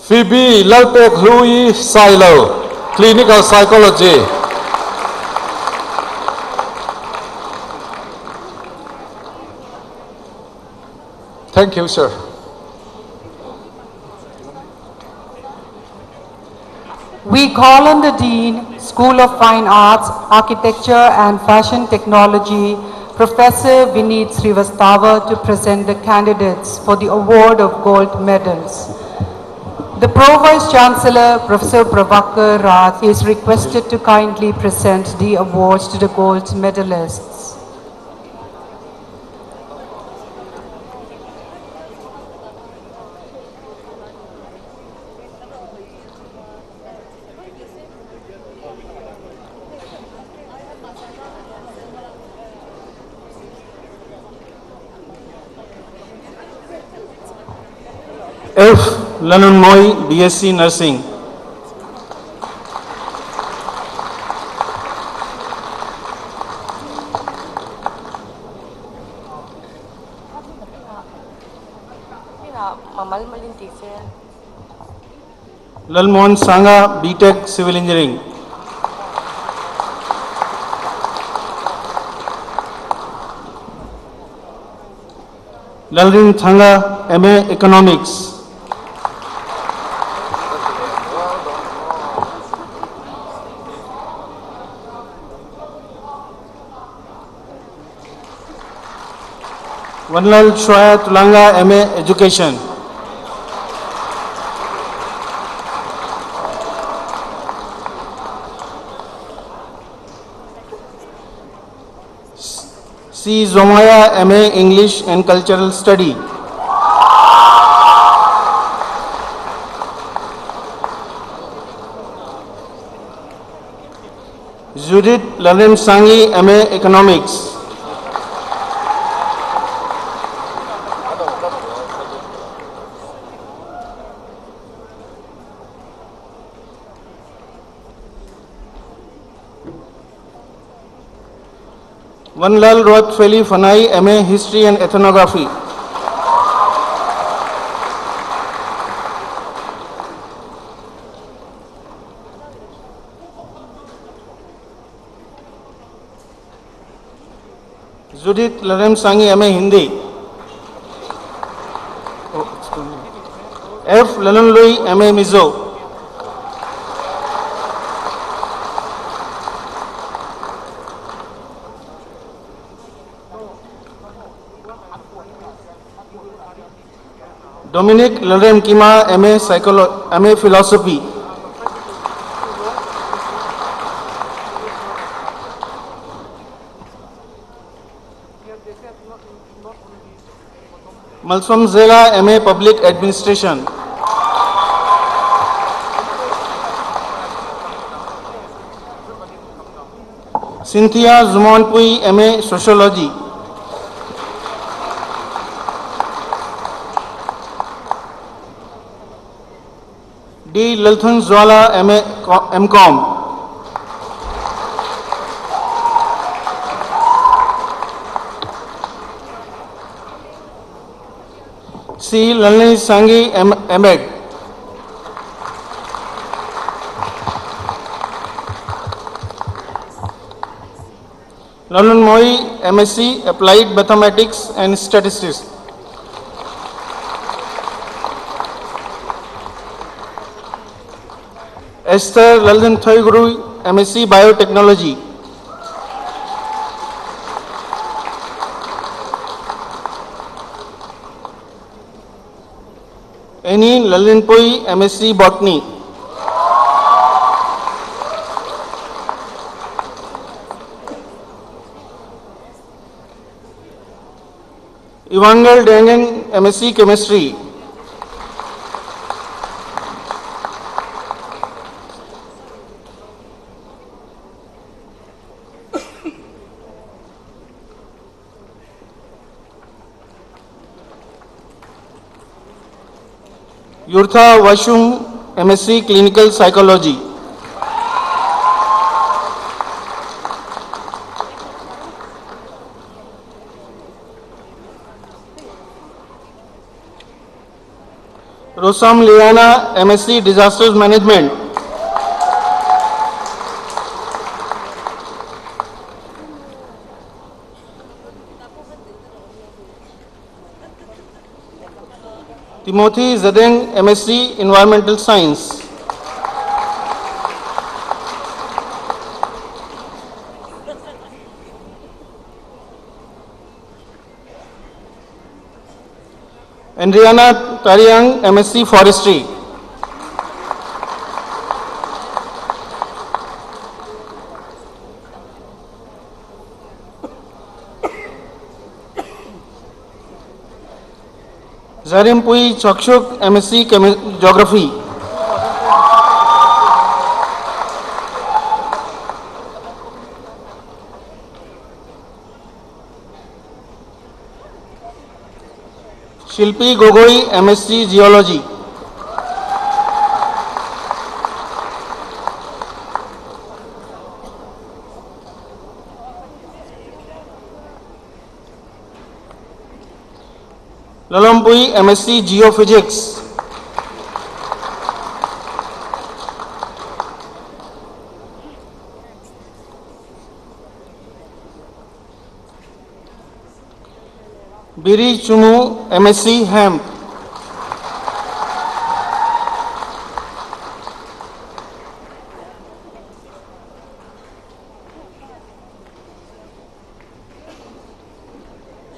Phoebe Lalpek Louis Silo, Clinical Psychology. Thank you, sir.
We call on the Dean, School of Fine Arts, Architecture and Fashion Technology, Professor Vineet Srivastava, to present the candidates for the award of gold medals. The Pro-Vice Chancellor, Professor Prabhakar Raj, is requested to kindly present the awards to the gold medalists.
F. Lanon Moy, BSc Nursing. Lalmon Sangha, BTech Civil Engineering. Lalrin Thanga, MA Economics. Vanlal Shoya Tulanga, MA Education. C. Zomaya, MA English and Cultural Study. Judith Lalem Sangi, MA Economics. Vanlal Roth Feli Fanai, MA History and Ethnography. Judith Larem Sangi, MA Hindi. F. Lalan Lui, MA Mizo.
Dominic Lalrem Kima, MA Philosophy. Malsum Zela, MA Public Administration. Cynthia Zumonpui, MA Sociology. D. Lalthun Zwala, MCom. C. Lalni Sangi, MEd. Lalun Moi, MSc Applied Mathematics and Statistics. Esther Laldan Thoiguru, MSc Biotechnology. Annie Lalinpui, MSc Botany. Evangel Dangan, MSc Chemistry. Yurtha Vashum, MSc Clinical Psychology. Rosam Liana, MSc Disasters Management. Timothy Zadeng, MSc Environmental Science. Andriana Tariang, MSc Forestry. Zarimpui Chokshuk, MSc Geography. Shilpi Gogoi, MSc Geology. Lalampui, MSc Geophysics. Biri Chumu, MSc Hemp.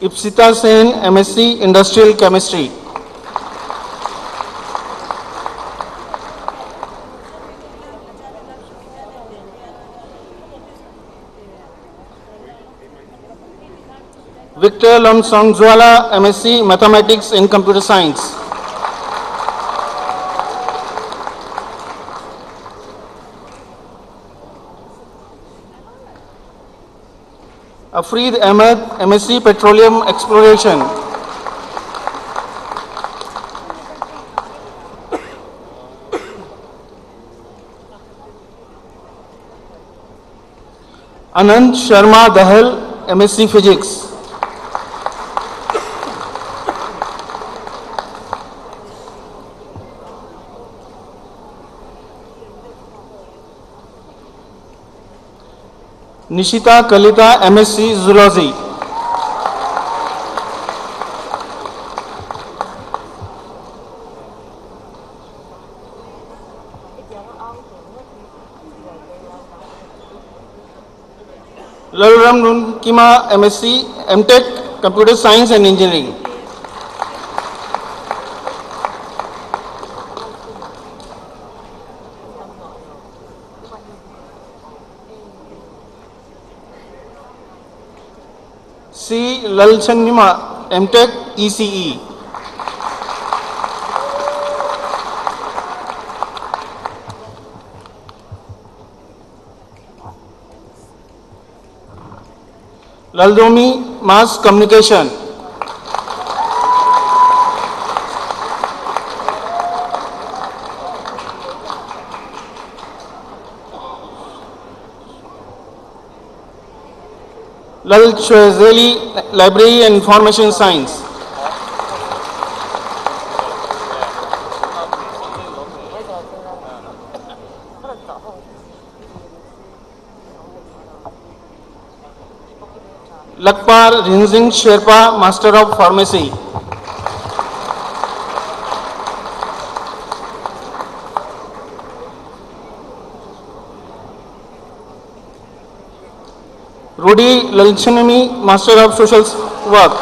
Ipsita Sen, MSc Industrial Chemistry. Victor Lam Songzwala, MSc Mathematics and Computer Science. Afreed Ahmed, MSc Petroleum Exploration. Anand Sharma Dahal, MSc Physics. Nishita Kalita, MSc Zoology. Lalram Nunkima, MSc MTech Computer Science and Engineering.
C. Lalchanima, MTech, ECE. Laldomi, Mass Communication. Lal Chwezeli, Library and Information Science. Lakpal Rinzing Sherpa, Master of Pharmacy. Rudy Lalchanami, Master of Social Work.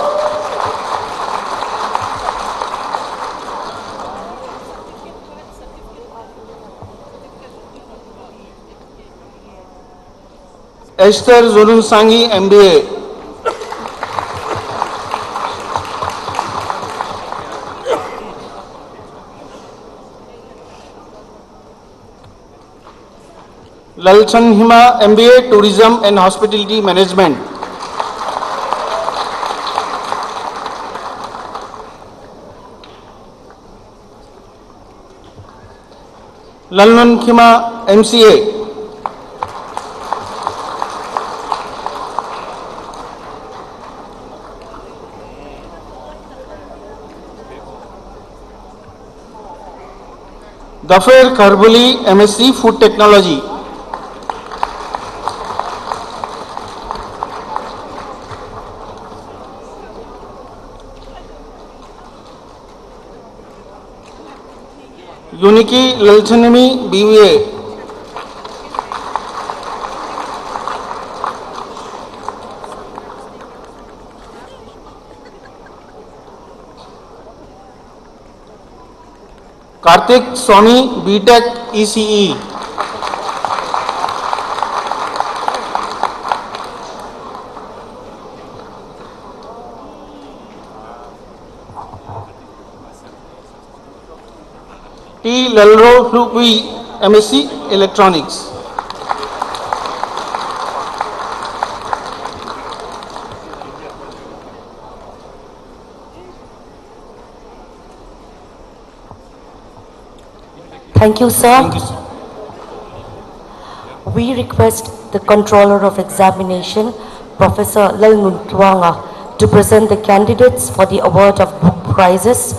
Esther Zulun Sangi, MBA. Lalchan Hima, MBA, Tourism and Hospitality Management. Lalnun Khima, MCA. Dafer Kharbuli, MSc, Food Technology. Uniki Lalchanami, BVA. Karthik Swami, BTech, ECE. T. Lalro Hui, MSc, Electronics.
Thank you, sir. We request the Controller of Examination, Professor Lalnun Tuanga, to present the candidates for the award of book prizes.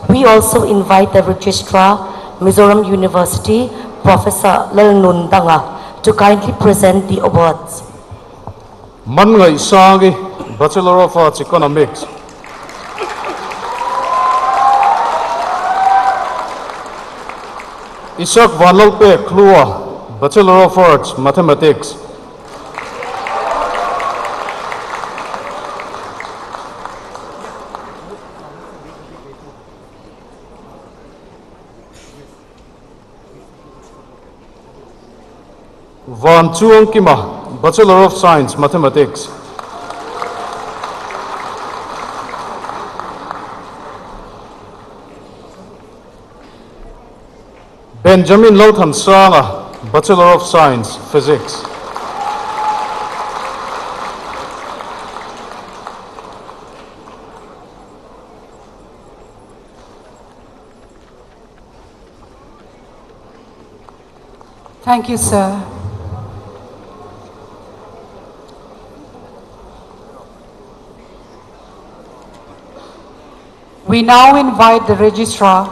We also invite the Registrar, Mizoram University, Professor Lalnun Danga, to kindly present the awards.
Mangai Sangi, Bachelor of Arts, Economics. Isak Vanalpe Klua, Bachelor of Arts, Mathematics. Van Chuang Kima, Bachelor of Science, Mathematics. Benjamin Lothan Sanga, Bachelor of Science, Physics.
Thank you, sir. We now invite the Registrar,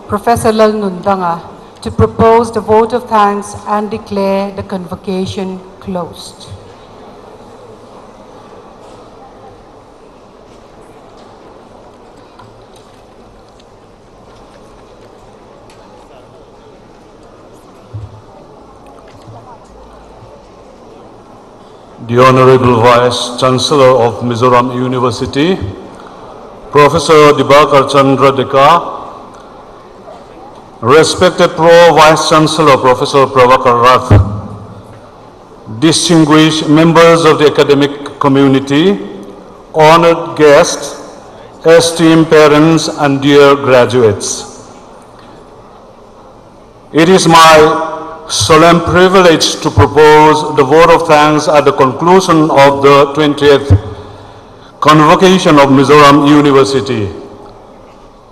Professor Lalnun Danga, to propose the vote of thanks and declare the convocation closed.
The Honorable Vice Chancellor of Mizoram University, Professor Dibakar Chandra Deka, respected Pro Vice Chancellor Professor Prabhakar Rath, distinguished members of the academic community, honored guests, esteemed parents, and dear graduates. It is my solemn privilege to propose the vote of thanks at the conclusion of the 20th Convocation of Mizoram University.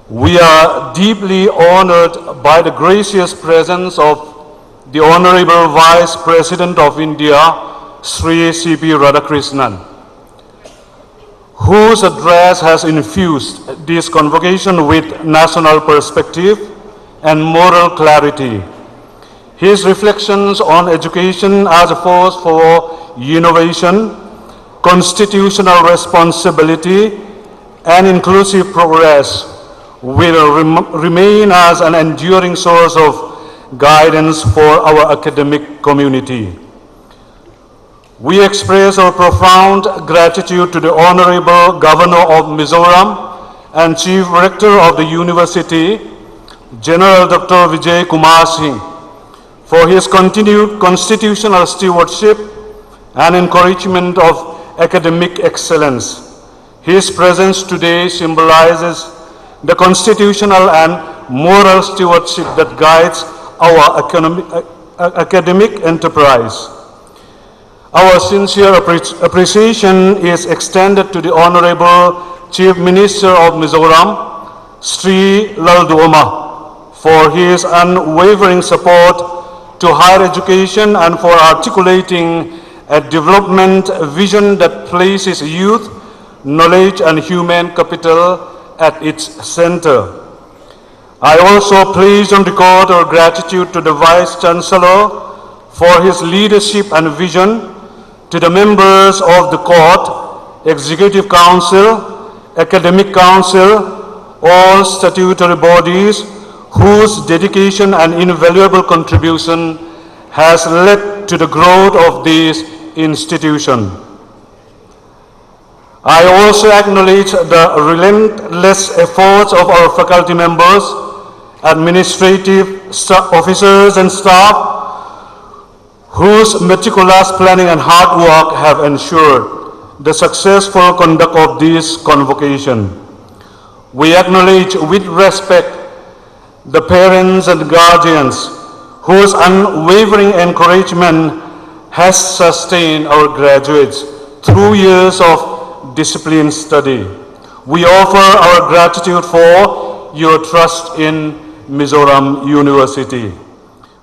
We are deeply honored by the gracious presence of the Honorable Vice President of India, Sri C.P. Radhakrishnan, whose address has infused this convocation with national perspective and moral clarity. His reflections on education as a force for innovation, constitutional responsibility, and inclusive progress will remain as an enduring source of guidance for our academic community. We express our profound gratitude to the Honorable Governor of Mizoram and Chief Rector of the University, General Dr. Vijay Kumar Singh, for his continued constitutional stewardship and encouragement of academic excellence. His presence today symbolizes the constitutional and moral stewardship that guides our academic enterprise. Our sincere appreciation is extended to the Honorable Chief Minister of Mizoram, Sri Lalduoma, for his unwavering support to higher education and for articulating a development vision that places youth, knowledge, and human capital at its center. I also place on record our gratitude to the Vice Chancellor for his leadership and vision, to the members of the Court, Executive Council, Academic Council, all statutory bodies whose dedication and invaluable contribution has led to the growth of this institution. I also acknowledge the relentless efforts of our faculty members, administrative officers and staff, whose meticulous planning and hard work have ensured the successful conduct of this convocation. We acknowledge with respect the parents and guardians whose unwavering encouragement has sustained our graduates through years of disciplined study. We offer our gratitude for your trust in Mizoram University.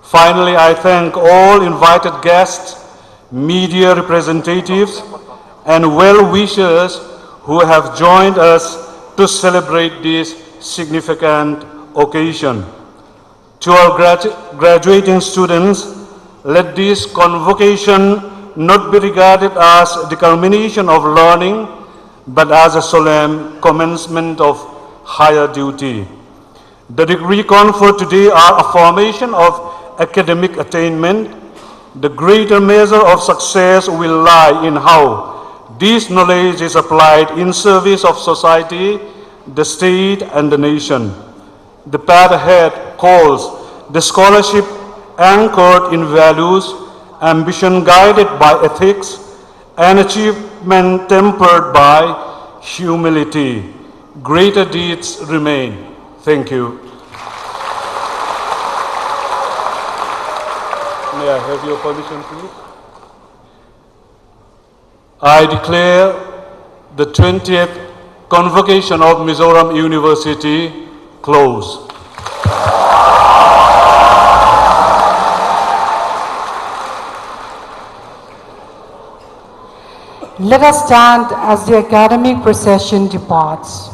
Finally, I thank all invited guests, media representatives, and well-wishers who have joined us to celebrate this significant occasion. To our graduating students, let this convocation not be regarded as the culmination of learning, but as a solemn commencement of higher duty. The degree conferred today are a formation of academic attainment. The greater measure of success will lie in how this knowledge is applied in service of society, the state, and the nation. The path ahead calls the scholarship anchored in values, ambition guided by ethics, and achievement tempered by humility. Greater deeds remain. Thank you. May I have your permission, please? I declare the 20th Convocation of Mizoram University closed.
Let us stand as the academic procession departs.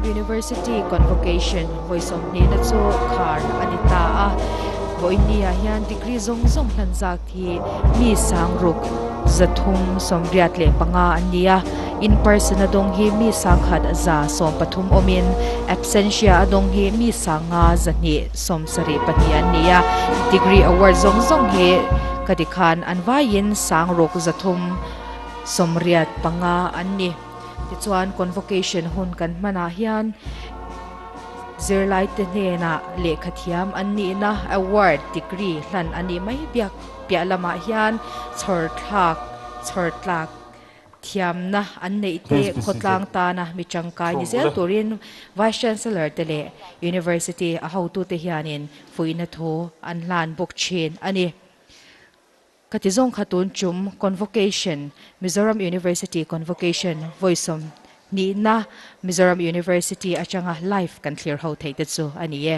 University Convocation voice of ni na chu khar anita a voinia hian degree zong hlanzak thi mi sangruk zathum somriat le panga ania in person adong hi mi sangkhat aza som pathum omin absentia adong hi mi sanga zani somsari panian nia degree award zong hi kadikhan anwayin sangruk zathum somriat panga anni tichuan convocation hun kan mana hian zirlai te na le khathiam anni na award degree hlan ani mai biak pia lama hian chhortlak thiam na annei te khotlang ta na michangkai ni zel turin vice chancellor tele university a hautu te hianin fuina tho anlan bokchin ani katizong khatun chum convocation Mizoram University Convocation voiceom ni na Mizoram University achanga life kan clear ho thei te chu ani ye